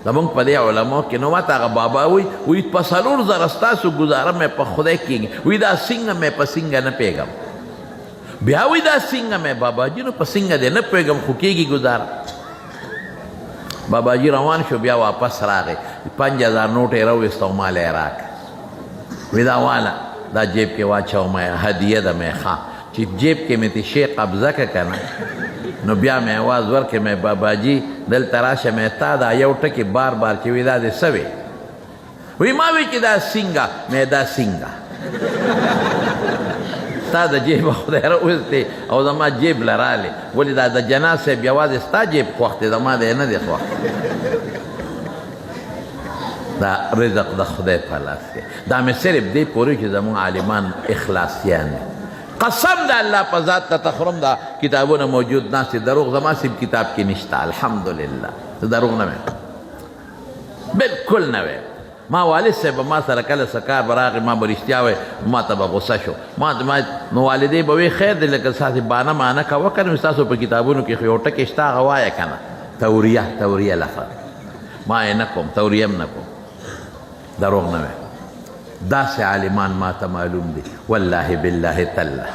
زمونږ په دې علماو کې نو ماته هغه بابا وایي په 4,000 ستاسو ګزاره مې په خدای کېږي وایي دا سینګه مې په سینګه نه پوهېږم بیا وایي دا سینګه مې باباجي نو په سینګه دې نه پوهېږم خو کېږي ګزاره باباجي روان شو بیا واپس راغی 5,000 نوټ یې راوویست او مال یې راکړه وایي دا واله دا جیب کې واچوه مې هدیه ده مې ښه چې جیب کې مې تی شی قبضه که که نه نو بیا مې اواز ورکړې مې باباجي دلته راشه مې تا دا یو ټکې بار بار چې وي دا دې څه وې وایي ما وی چې دا سینګه مې دا سینګه ستا د جیبه خدای راویستې او زما جیب له رالې ولې دا د جناز صاحب یوازې ستا جیب خوښ دی زما دی نه دی خوښ دا رزق د خدای په لاس کې دا مې صرف دې پورې چې زموږ عالمان اخلاصیان دي قسم د الله په ذات ته تخرم دا کتابونه موجود ناست دروغ زما سیب کتاب کې نشته الحمدلله ته دروغ نه ویم بالکل نه ویم ما والد صاحب ما سره کله څه کار به راغی ما به رښتیا وی ما ته به غصه شو نو والدې به وی خیر دی لکه ستاسې بانه مانه کوه که نه ستاسو په کتابونو کې خو یو ټکې شته هغه وایه که نه توریه لفظ ما یې نه کوم توریه هم نه کوم دروغ نه ویم داسې عالمان ما ته معلوم دي والله بالله تله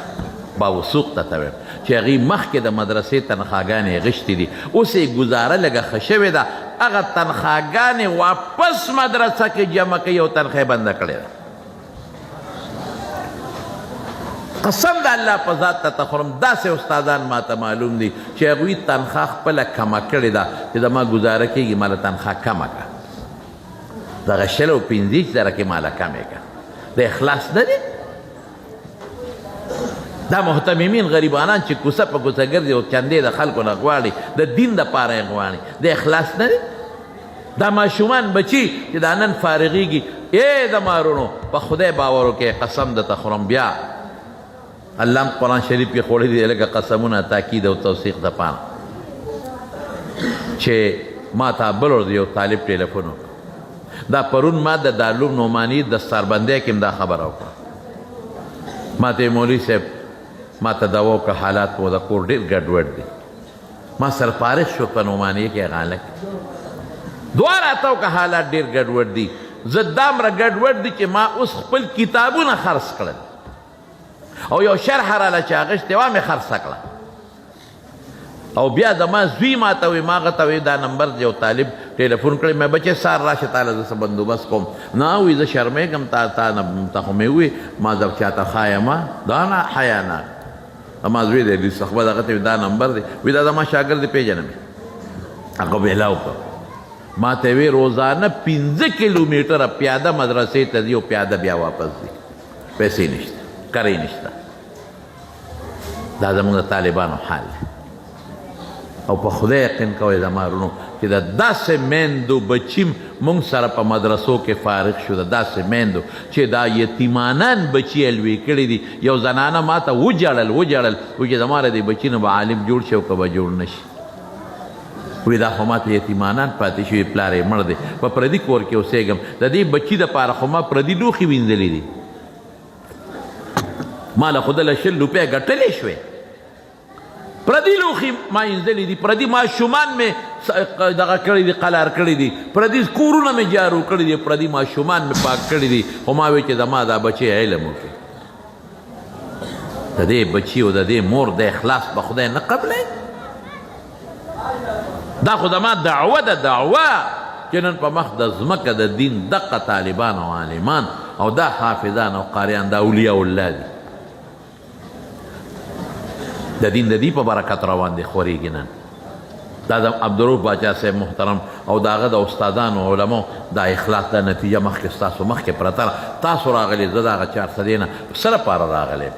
باوثوق ته ویم چې هغوی مخکې د مدرسې تنخواګانې غشتې دي اوس یې ګزاره لږه ښه شوې ده هغه تنخواګانې واپس مدرسه کې جمع کوي او تنخوا یې بنده کړې ده قسم د الله په ذات ته تخورم داسې استادان ما ته معلوم دي چې هغوی تنخوا خپله کمه کړې ده چې زما ګزاره کېږي ماله تنخوا کمه که دغه 50,000 کې ماله کمې که د اخلاص نه دی دا محتممین غریبانان چې کوڅه په کوڅه ګرځي او چندې د خلکو نه غواړي د دین دپاره یې غواړي د اخلاص نه دی دا ماشومان بچي چې دا نن فارغېږي د مارونو په خدای باور وکړئ قسم درته خورم بیا الله هم قرآن شریف کې خوړلي دي لکه قسمونه تاکید او توثیق دپاره چې ما ته بل ورځ یو طالب ټلیفون وکړ دا پرون ما د دارالعلوم نعماني دستاربندۍ کې هم دا خبره وکړه ما ته مولوي صاحب ما ته دوا وکړه حالات په د کور ډېر ګډوډ دي ما سرپارش شو په نعمانیه کې هغه هلک دعا راته وکړه حالات ډېر ګډوډ دي زه دامره ګډوډ دي چې ما اوس خپل کتابونه خرڅ کړل او یو شرحه راله چې اغشتې وه مې خرڅه کړه او بیا زما زوی ما ته وایي ما هغه ته وایي دا نمبر دی یو طالب ټلیفون کړی مې بچې سهار راشه تاله زه څه بندوبست کوم نه وایي زه شرمېږم تا خو مې ووایي ما زه چاته ښایمه دا نه حیا نه زما زوی دی حدیث اخبار هغه ته دا نمبر دی وایي دا زما شاګرد دی پېژنم یې هغه ویلا وکړه ما ته وی روزانه 15 کیلومیټره پیاده مدرسې ته ځي او پیاده بیا واپس ځي پیسې نشته کرې نشته دا زموږ د طالبانو حال دی او په خدای یقین کوئ زما ورونو چې د داسې میندو بچیم موږ سره په مدرسو کې فارغ شو د داسې میندو چې دا یتیمانان بچي یې لوی کړي دي یو زنانه ما ته وجړل وایي چې زما د دې بچي نه به عالم جوړ شي او که به جوړ نه شي وی دا خو ما ته یتیمانان پاتې شوي پلار یې مړ دی په پردي کور کې اوسېږم د دې بچي دپاره خو ما پردي لوښي وینځلي دي ما له خو دله 100 روپۍ ګټلې شوې پردي لوښي ما وینځلي دي پردي ماشومان مې دغه کړي دي قلار کړي دي پردي کورونه مې جارو کړي دي پردي ماشومان مې پاک کړي دي خو ما وی چې زما دا بچی علم وکړي د دې بچي او د دې مور د اخلاص به خدای نه قبلوي دا خو زما دعوه ده دعوه چې نن په مخ د ځمکه د دین دقه طالبان او عالمان او دا حافظان او قاریان دا اولیاء الله دي د دین د دې په برکت روان دي خورېږي نن دا د عبدالروف باچا صاحب محترم او د هغه د استادانو علماو دا اخلاص دا نتیجه مخکې ستاسو مخکې پرته ده تاسو راغلي زه د هغه 400 نه څه لپاره راغلی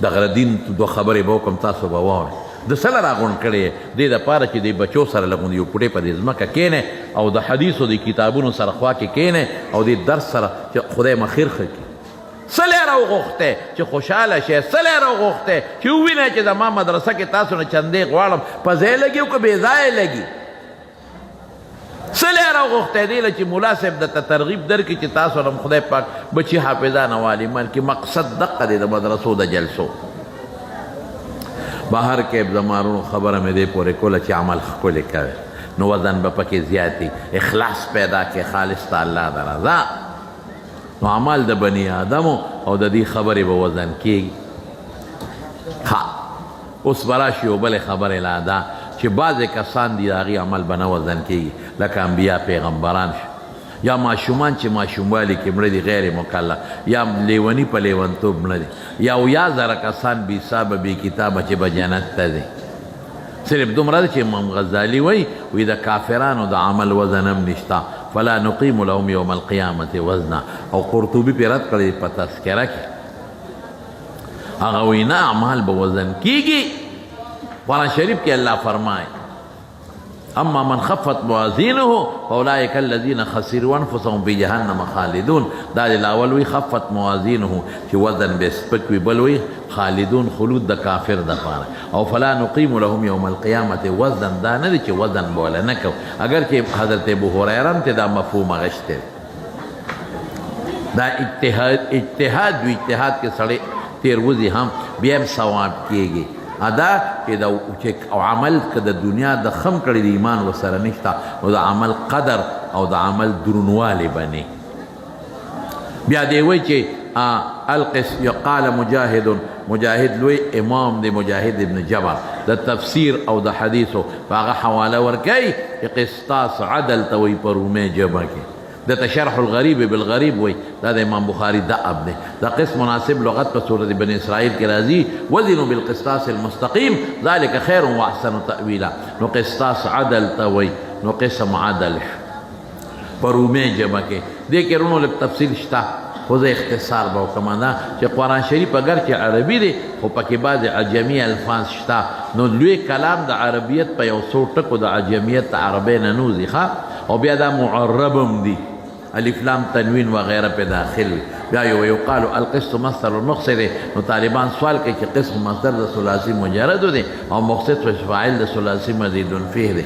دغه دین دوه خبرې به وکړم تاسو به واورئ د څه له راغونډ کړی دې دپاره چې دې بچو سره لږ یو پوټې په دې ځمکه کښېنې او د حدیثو د کتابونو سره خوا کې کښېنې او دې درس سره چې خدای مخیر ښه کړي څه لی راوغوښتی چې خوشحاله شئ څه لی راوغوښتی چې ووینئ چې زما مدرسه کې تاسو نه چندې غواړم په ځای لګي او که بې ځایه لګي څه لی راوغوښتی دې له چې ملا صاحب درته ترغیب درکړي چې تاسو هم خدای پاک بچي حافظان او عالمان کې مقصد دقه دی د مدرسو د جلسو بهر کې زمارونو خبره مې دې پورې کوله چې عمل ښکلی کوي نو وزن به پکې زیاتي اخلاص پیدا کې خالص ته الله د رضا نو عمل د بني آدمو او د دې خبرې به وزن کېږي ها اوس به راشي یو بلې خبرې لا ده چې بعضې کسان دي د هغې عمل به نه وزن کېږي لکه انبیا پیغمبران شو یا ماشومان چې ماشوموالي کې مړه دي غیر مکلف یا لیوني په لیونتوب مړه دي یا اویا زره کسان بې حسابه بې کتابه چې به جنت ته ځي صرف دومره ده چې امام غزالي وایي د کافرانو د عمل وزن هم نشته فلا نقیم لهم یوم القیامت وزنا او قرطبي پې رد کړی په تذکره کې هغه وایي نه اعمال به وزن کېږي قرآن شریف کې الله فرمایي اما من خفت موازینه فاولئک الذین خسروا انفسهم فی جهنم خالدون دا الاول وی خفت موازینه چې وزن به سپک وي بل وی خالدون خلود د کافر دپاره او فلا نقیم لهم یوم القیامت وزن دا نه دی چې وزن به وله نه کوو اگر چې حضرت ابو هریره هم ته دا مفهوم اغشتی دا اجتهاد وي اجتهاد کې سړی تیروځي هم بیا هم ثواب کېږي ادا چې او عمل که د دنیا د خم کړي د ایمان ورسره نشته نو د عمل قدر او د عمل درونوالی بني بیا دی وایي چې القس قال مجاهد لوی امام دی مجاهد ابن جبر د تفسیر او د حدیثو په هغه حواله ورکوي چې قسطاس عدل ته وایي په رومې ژبه کې د شرح الغریب بالغریب وی دا د امام بخاری دا اب دی دا قسم مناسب لغت په صورت بنی اسرائیل کې راځي وزنوا بالقسطاس المستقیم ذلك خیر واحسن تأویلا نو قسطاس عدل ته وی نو قسم عدل په رومې ژبه کې دې کې رونو لږ تفصیل شته خو زه اختصار به وکړم دا چې قرآن شریف اگر چې عربي دی خو پکې بعضې عجمي الفاظ شته نو لوی کلام د عربیت په یو څو ټکو د عجمیت د عربۍ نه نوځي ښه او بیا دا معرب هم دي الف لام تنوین وغیره په داخل وي بیا یقال القسط مصدر المقصد نو طالبان سوال کوي چې قسم مصدر د ثلاثي مجرد دی او مقصد فاعل د ثلاثي مزید فيه دی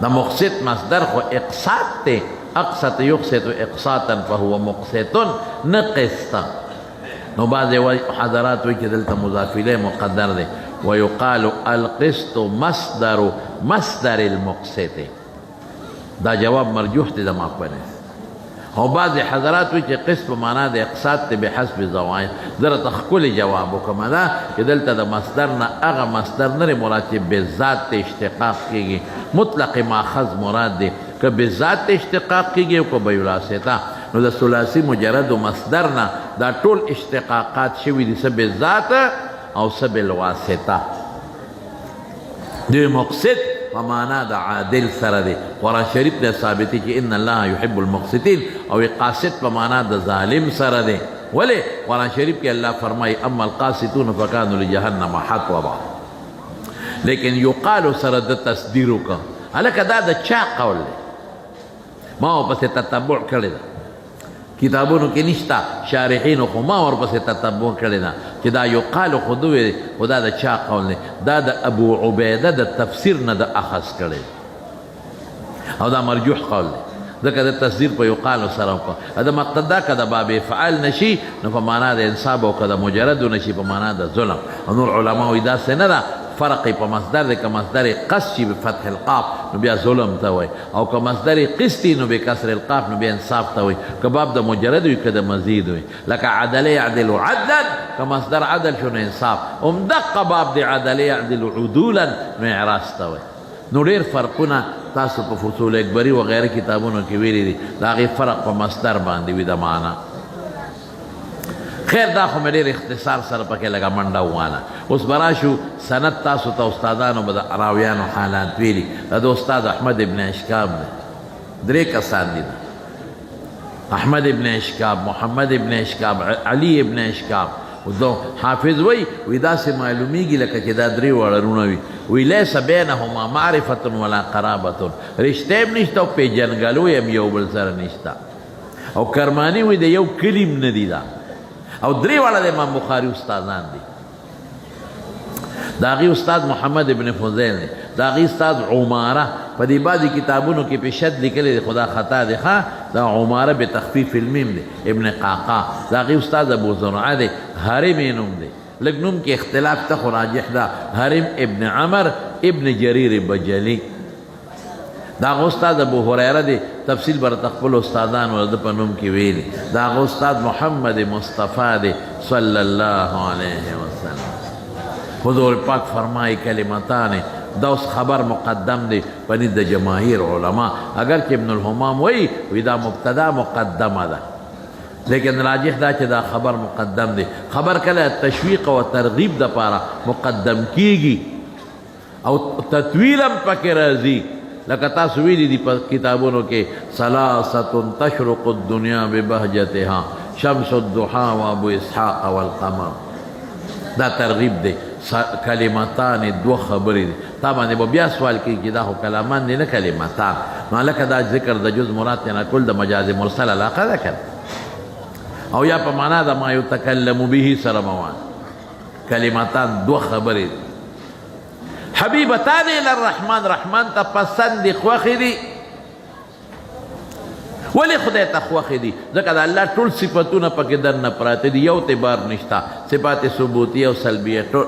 دا مقصد مصدر خو اقساط دی اقسط یقسط اقساطا فهو مقسط نه قسطا نو بعض حضرات وایي چې دلته مضاف الیه مقدر دی ویقال القسط مصدر المقسط دا جواب مرجوح دی زما په نس او بعض حضرات وی چې قسط په معنا د اقساط ته بحسب زواید زره تخکل جواب وکم دا چې دلته د مصدر نه هغه مصدر نه مراد چې بذات ته اشتقاق کیږي مطلق ماخذ مراد دی که بذات ته اشتقاق کیږي او که بیولاسته نو د ثلاثي مجرد مصدر نه دا ټول اشتقاقات شوي دي څه بذات او څه بالواسطه دی مقصد په معنا د عادل سره دی قرآن شریف د ثابتي چې ان الله يحب المقسطين او قاسط په معنا د ظالم سره دی ولې قرآن شریف کې الله فرمایي اما القاسطون فكانوا لجهنم حطبا لیکن یقال سره د تصدیر وکړه هلکه دا د چا قول دی ما ورپسې تتبع کړی ده کتابونو کې نشته شارحینو خو ما ورپسې تتبع کړی ده چې دا یقال خو دوی خو دا د چا قول دی دا د ابو عبیده د تفسیر نه د اخذ کړی او دا مرجوح قول دی ځکه د تصدیر په یقالو سره وکړه د مقتدا که د باب فعل نشي نو په معنا د انصاب او که د مجردو نشي په معنا د ظلم او نور علما وایي داسې نه ده فرق په مصدر دی که مصدر قصد به فتح القاف نو بیا ظلم ته وای او که مصدر قسطی نو به کسر القاف نو بیا انصاف ته وای که باب د مجرد وي که د مزید وي لکه عدل یعدل عدلا که مصدر عدل شو نو انصاف همدقه باب د عدل یعدل عدولا نو اعراض ته وای نو ډېر فرقونه تاسو په فصول اکبري وغیره کتابونو کې ویلي دي د هغې فرق په مصدر باندې وي د معنا خیر دا خو مې ډېر اختصار سره پکې لږه منډه وواله اوس به راشو سند تاسو ته استادانو به د راویانو حالات ویلي دا د استاد احمد ابن اشکاب دی 3 کسان دي احمد ابن اشکاب محمد ابن اشکاب علي ابن اشکاب دو حافظ وی داسې معلومیږي لکه چې دا 3 وړرونه وي لیس بینهما معرفة ولا قرابة رشته هم نشته او پیژنګلو هم یو بل سره نشته او کرماني وی د یو کلي هم نه دي دا او 3 واړه د امام بخاري استادان دي د هغې استاد محمد ابن فضیل دی د هغې استاد عماره په دې بعضې کتابونو کې په شد لیکلی دی خو دا خطا دی ښه دا عماره بتخفیف المیم دی ابن قعقاع د هغې استاد ابو زرعه دی هرم یې نوم دی لږ نوم کې اختلاف ته خو راجح ده هرم ابن عمر ابن جریر بجلی دا هغه استاد ابو هریره دی تفصیل بر خپل استادانو د په نوم کې ویلي دا هغه استاد محمد مصطفی دی صلی الله علیه وسلم حضور پاک فرمائی کلمتان دا اوس خبر مقدم دی پنید د جماهیر علما اگر چې ابن الحمام وی دا مبتدا مقدمه ده لیکن راجح دا چې دا خبر مقدم دی خبر کله تشویق او ترغیب د پاره مقدم کیږي او تطویلا پکې راځي لکه تاسو ویلي دي په کتابونو کې ثلاثه تشرق الدنیا ببهجتها شمس الضحى و ابو اسحاق والقمر دا ترغیب دی کلمتان 2 خبرې دي تا باندې به بیا سوال کوي چې دا خو کلامان دي نه کلمتان نو هلکه دا ذکر د جز مراد نه کل د مجاز مرسل علاقه ده کنه او یا په معنا د ما یتکلم به سره موان کلمتان 2 خبرې دي حبیبتان الی الرحمن رحمان ته پسند خوښې دي ولی خدای ته خوښې دي ځکه د الله ټول صفتونه پکې درنه پراته دي یو اعتبار نشته صفات ثبوتیه او سلبیه ټول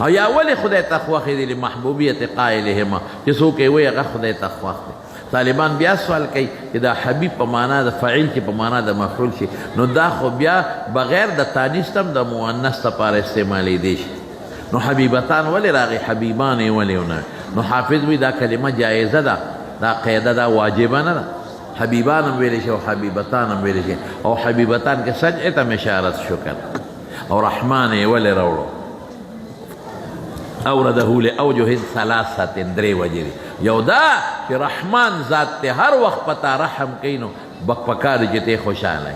او یا ولی خدای ته خوښې دي لمحبوبیت قائلهما چې څوک یې وایي هغه خدای ته خوښ دی طالبان بیا سوال کوي چې دا حبیب په معنا د فعیل چې په معنا د مفعول شي نو دا خو بیا بغیر د تانیث هم د مؤنث لپاره استعمالیدی شي نو حبیبتان ولی راغی حبیبان یې ولې ونه نو حافظ وی دا کلمه جایزه ده دا قاعده دا واجبه نه ده حبیبان هم ویلی شي او حبیبتان هم ویلی شي او حبیبتان کې سجعه ته اشارت شو کړه او رحمان یې ولې راوړو اورده لاوجه 3 درې وجې یو دا چې رحمان ذات ته هر وخت پتا رحم کوي نو پکار چې ته خوشاله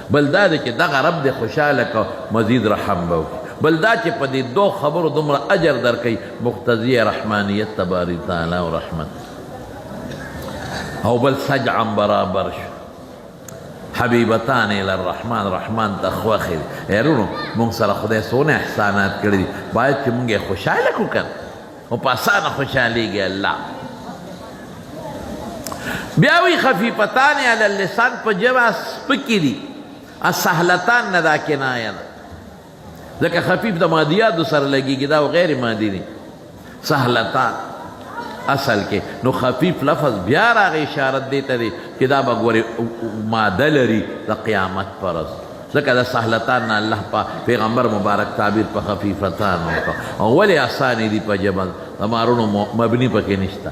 بل دا چې دغه رب دې خوشاله کو مزید رحم به بل دا چې په دې 2 خبرو دومره اجر درکوي مقتضیه رحمانیت تبارک تعالی او رحمت او بل سجعا برابر شو حبیبتان الی الرحمن رحمان ته خوښې دي یارونو موږ سره خدای څونه احسانات کړي دي باید چې موږ یې خوشحاله کړو که او په اسانه خوشحالېږي الله بیا وی خفیفتان علی اللسان په ژبه سپکې دي السهلتان نه دا کنایه ده ځکه خفیف د مادیاتو سره لګېږي دا غیر مادي دي سهلتان اصل کې نو خفیف لفظ بیا راغی اشارت دی ته دی چې دا به ګورې ماده لري د قیامت پر ورځ ځکه د سهلتان نه الله په پیغمبر مبارک تعبیر په خفیفتان وکړه او ولې اسانې دي په ژبه د مارونو مبني پکې نشته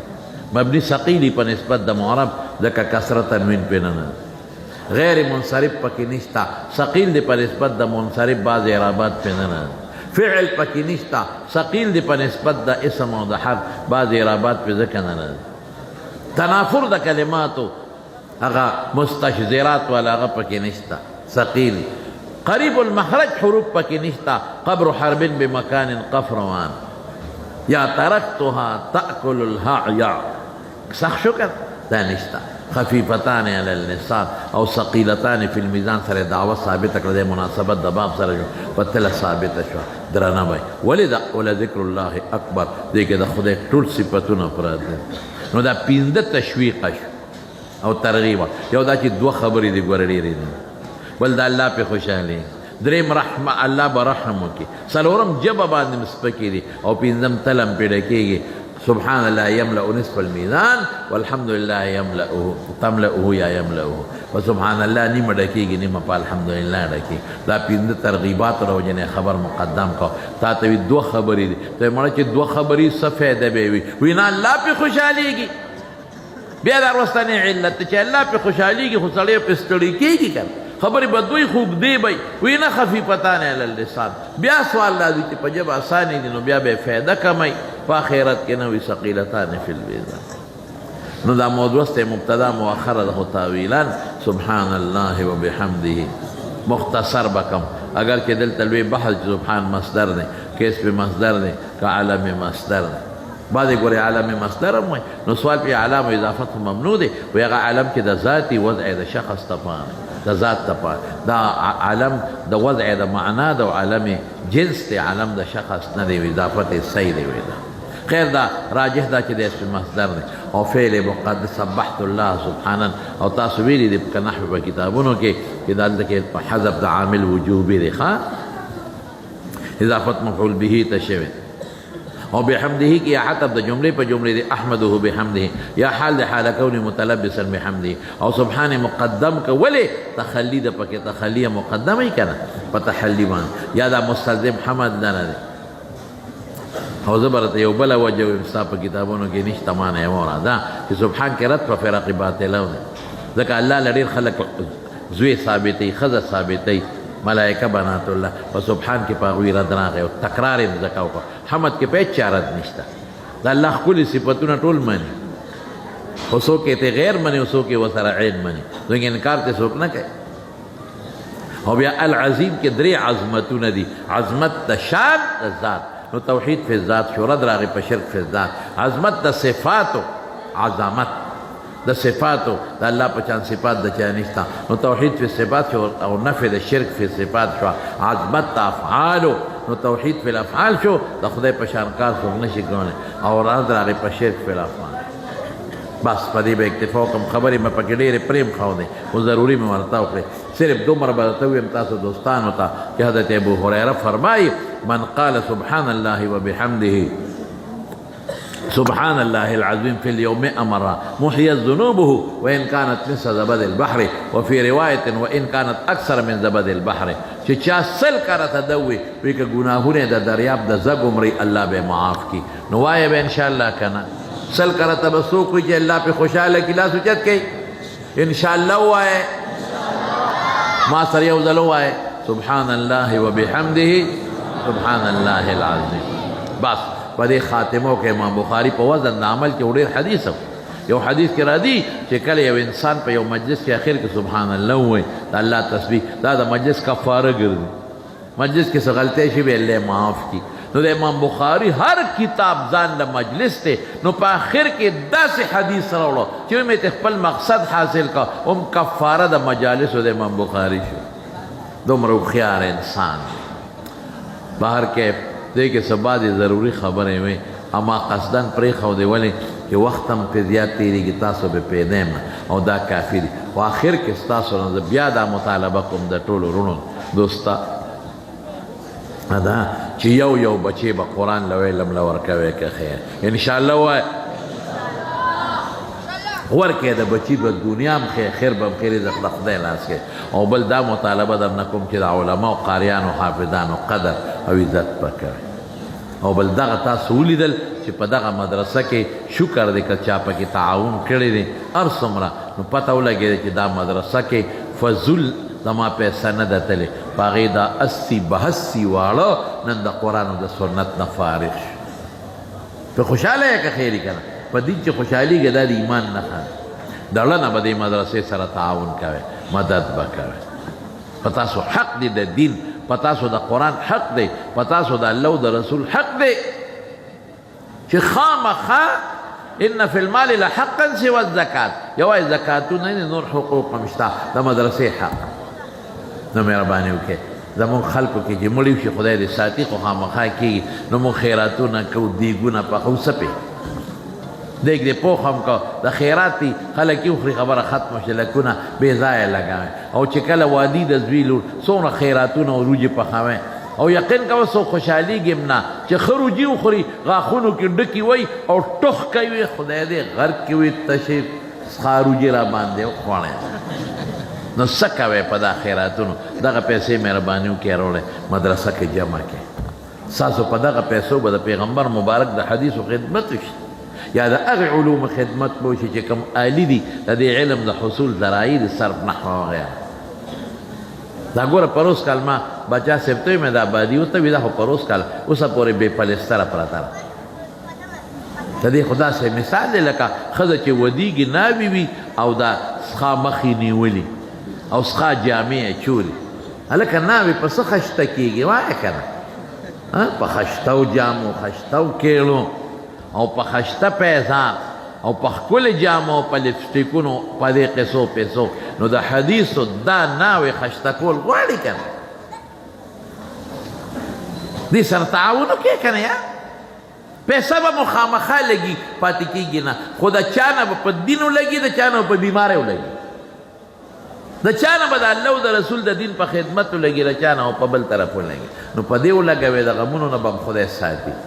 مبني ثقیلي په نسبت د معرب ځکه کثرت تنوین پې نه غیر منصرف پکې نشته ثقیل دی په نسبت د منصرف بعض اعرابات پې نه فعل پکې نشته ثقیل دی په نسبت د اسم او د حرف بعض اعرابات پې ځکه نه تنافر د کلماتو هغه مستشذرات والا هغه پکې نشته ثقیل قریب المخرج حروف پکې نشته قبر حرب بمکان قفروان یا ترکتها تأکل الهعیا سخت شو کن دا نشته خفیفتان علی اللسان او ثقیلتان فی الميزان سره دعوه ثابت کړه د مناسبت د باب سره شو پتل ثابت شو درنه وای ولذا ذکر الله اکبر دې کې د خدای ټول صفاتونه پرات نو دا پینځه تشویق او ترغیب یو دا چې دوه خبرې دي ګورې دي بل دا الله په خوشاله دریم رحمه الله برحم وکي څلورم جبه باندې مسپکې دي او پینځم تلم پیډه کېږي سبحان الله يملأ نصف الميزان والحمد لله تملأه یا يملأه وسبحان الله نیمه ډکېږي نیمه په الحمد لله ډکېږي دا پینځه ترغیبات راوجنې خبر مقدم کو تا ته دوه خبرې دي ته مړه چې دوه خبرې څه فایده به وي وینا الله په خوشالېږي بیا دا وروستنې علت چې الله په خوشالېږي خو سړی په ستړي کېږي کنه خبرې به دوی خوږ دی بی وی نه خفیفتان علی اللسان بیا سوال دا دی چې په ژبه اسانې دي نو بیا به فایده کمی په آخرت کې نه وي ثقیلتان فی المیزان نو دا موضوع است مبتدا مؤخره ده تاویلا سبحان الله وبحمده مختصر بکم اگر که دلته لوی بحث سبحان مصدر دی که اسم مصدر دی که علم مصدر دی بعضې ګورې علم مصدر هم وایي نو سوال پې علام و اضافت ممنوع دی وایي هغه علم کې د ذاتي وضع د شخص تپانه د ذات تپانه دا علم د وضع د معنا د علم جنس دی علم د شخص نه دی اضافت صحیح دی وایي خیر دا راجح دا چې د اسم مصدر دی او فعل مقدس سبحت الله سبحانا او تاسو ویلي دي په نحو په کتابونو کې چې دلته کې په حذف د عامل وجوبي دی ښه اضافت مفعول به ته شوی او بحمده کی یا حتب دا جملے پہ جملے دے احمده بحمده یا حال دے حال کون متلبسا بحمده او سبحان مقدم کا ولی تخلی دا پکے تخلی مقدم ہی کنا پا تحلی بان یا دا مستلزم حمد دانا دے او زبرت یو بلا وجه امستا پا کتابونو کی نشتا مانا یمورا دا کہ سبحان کے رد پا فرق باطلو دے ذکر اللہ لڑیر خلق زوی ثابتی خزا ثابتی ملائکہ بنات اللہ و سبحان کی پاغوی رد راغے و تکرار ذکاو کو حمد کے پیچ چارت نشتا دا اللہ کلی صفتونا طول منی اسو کے تے غیر منی اسو کے وسر عین منی تو انکار تے سوک نہ کہے او بیا العظیم کے دری عظمتونا دی عظمت دا شان دا ذات نو توحید فی الذات شو رد راغی پا شرک فی الذات عظمت دا صفاتو عظمت دا صفاتو دا اللہ پچان صفات دا چانشتا نو توحید فی صفات شو او نفی دا شرک فی صفات شو عظمت دا افعالو نو توحید فی الافعال شو دا خدای پشانکار سوک نشی کرونے اور رد راغی پا شرک فی الافعال بس پدی با اکتفاو کم خبری میں پکی دیر پریم خواہ دے وہ ضروری میں ورطاو کرے صرف دو مربطوی امتاسو دوستان ہوتا کہ حضرت ابو حریرہ فرمائی من قال سبحان اللہ و بحمده سبحان الله العظيم في اليوم أمر محيت ذنوبه وإن كانت مثل زبد البحر وفي رواية وإن كانت أكثر من زبد البحر چا سل کرت دوی وی که گناهونه د دریاب د زګ عمرې الله به معاف کی نو وایې به ان شاء الله کنه سل کرت به سو کوي چې الله په خوشاله کی لاس اوچت کوي ان شاء الله وایې ما سره یو ځل وایې سبحان الله وبحمده سبحان الله العظیم بس پدې خاتمو کې امام بخاری په وزن د عمل کې وړي حدیث یو حدیث کې را دي چې کله یو انسان په یو مجلس کې اخر کې سبحان الله وایي د الله تسبیح دا د مجلس کفاره ګرځي مجلس کې څه غلطۍ شي به الله معاف کی نو د امام بخاری هر کتاب ځان د مجلس ته نو په اخر کې داسې حدیث راوړو چې مې خپل مقصد حاصل کا هم کفاره د مجالس د امام بخاری شو دومره خيار انسان بهر کې دیکھے سبا دی ضروری خبریں ہوئے اما قصدن پری خو دی ولی کہ وقتم پہ زیاد تیری کی تاسو بے پیدیم او دا کافی دی و آخر کس تاسو نظر بیا دا مطالبہ کم دا طول رونو دوستا دا چی یو بچے با قرآن لوے لم لورکوے که خیر انشاءاللہ ہوئے ورکې د بچي به دنیا هم خیر به هم خیر د خدای لاس کې او بل دا مطالبه در نه کوم چې د علماو قاریانو حافظانو قدر او عزت به کوي او بل دغه تاسو ولیدل چې په دغه مدرسه کې شکر دی که چا پکې تعاون کړی دی هر څومره نو پته ولګېده چې دا مدرسه کې فضول زما پیسه نه ده تلې په هغې دا 80-82 واړه نن د قرآن او د سنت نه فارغ شو ته خوشحاله یې که خیر یې که نه په دین چې خوشحالېږي دا د ایمان نښه ده دړه نه به دې مدرسې سره تعاون کوئ مدد به کوئ په تاسو حق دی د دین په تاسو د قرآن حق دی په تاسو د الله او د رسول حق دی چې خامخا ان فی المال لحقا سوى الزکات یوازې زکاتونه نه نور حقوق هم شته د مدرسې حق نو مهرباني وکړئ زمونږ خلکو کې چې مړي شي خدای دې ساتي خو خامخا کېږي نو مونږ خیراتونه کوو دیګونه پخو سپې دیګ دې پوخ هم کو د خیرات دي خلک یې وخوري خبره ختمه شي لکونه بې ځایه لګوي او چې کله وادي د زوی لور څومره خیراتونه او روجې پخوي او یقین کوه څوک خوشحالېږي هم نه چې ښه روجي وخوري غاښونو کې ډکي وي او ټوخ کوي خدای دې غر کې وي تشې څښا روجې را باندې وخوړی نو څه کوئ په دا خیراتونو دغه پیسې مهرباني وکړئ راوړئ مدرسه کې جمع کړئ ستاسو په دغه پیسو به د پیغمبر مبارک د حدیثو خدمت وشي یا د هغې علومو خدمت به وشي چې کوم عالي دي د دې علم د حصول ذرایع د صرف نحوه وغیره دا ګوره پروس کال ما بچا صاحب ته مې دا آبادي ورته وي دا خو پروس کال اوسه پورې بې پلستره پرته ده د دې خو داسې مثال دی لکه ښځه چې ودیږي ناوې وي او دا څښا مخې نیولي او څښا جامې اچولي هلکه ناوې په څه خشته کېږي وایه که نه په خشتو جامو خشتو کیړو او په خشته پیزار او په ښکلې جامو په لپسټیکونو په دې قصو پیسو نو د حدیثو دا ناوې خشته کول غواړي که نه دې سره تعاون وکړئ که نه یا پیسه به مو خامخا لګي پاتې کېږي نه خو د چا نه به په دین ولګي د چا نه به په بیمارۍ ولګي د چا نه به د الله او د رسول د دین په خدمت ولګي د چا نه او په بل طرف ولګي نو په دې ولګوئ د غمونو نه به خدای ساتي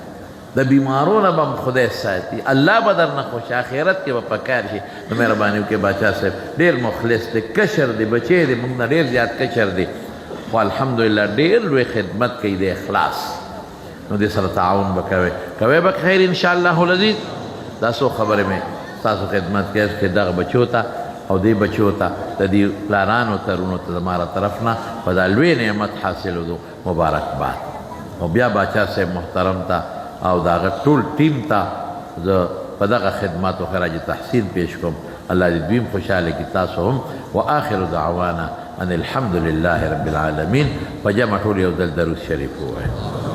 د بیمارو نه به خدای ساتي الله به در نه خوش آخرت کې به پکار شي نو مهرباني وکړئ باچا صاحب ډېر مخلص دی کشر دی بچی دی موږ نه ډېر زیات کشر دی خو الحمدلله ډېر لوی خدمت کوي د اخلاص نو دې سره تعاون به کوئ به خیر انشاءالله العزیز دا څو خبرې مې ستاسو خدمت کې چې دغه بچو ته او دې بچو ته د دې پلارانو ترونو ته زما له طرف نه په دا لوی نعمت حاصلېدو مبارکباد او بیا باچا صاحب محترم ته او د هغه ټول ټیم ته زه په دغه خدماتو خراج تحسین پیش کوم الله دې دوی هم خوشحاله کړي تاسو هم وآخر دعوانا ان الحمد لله رب العالمین په جمع ټول یو ځل درود شریف ووایئ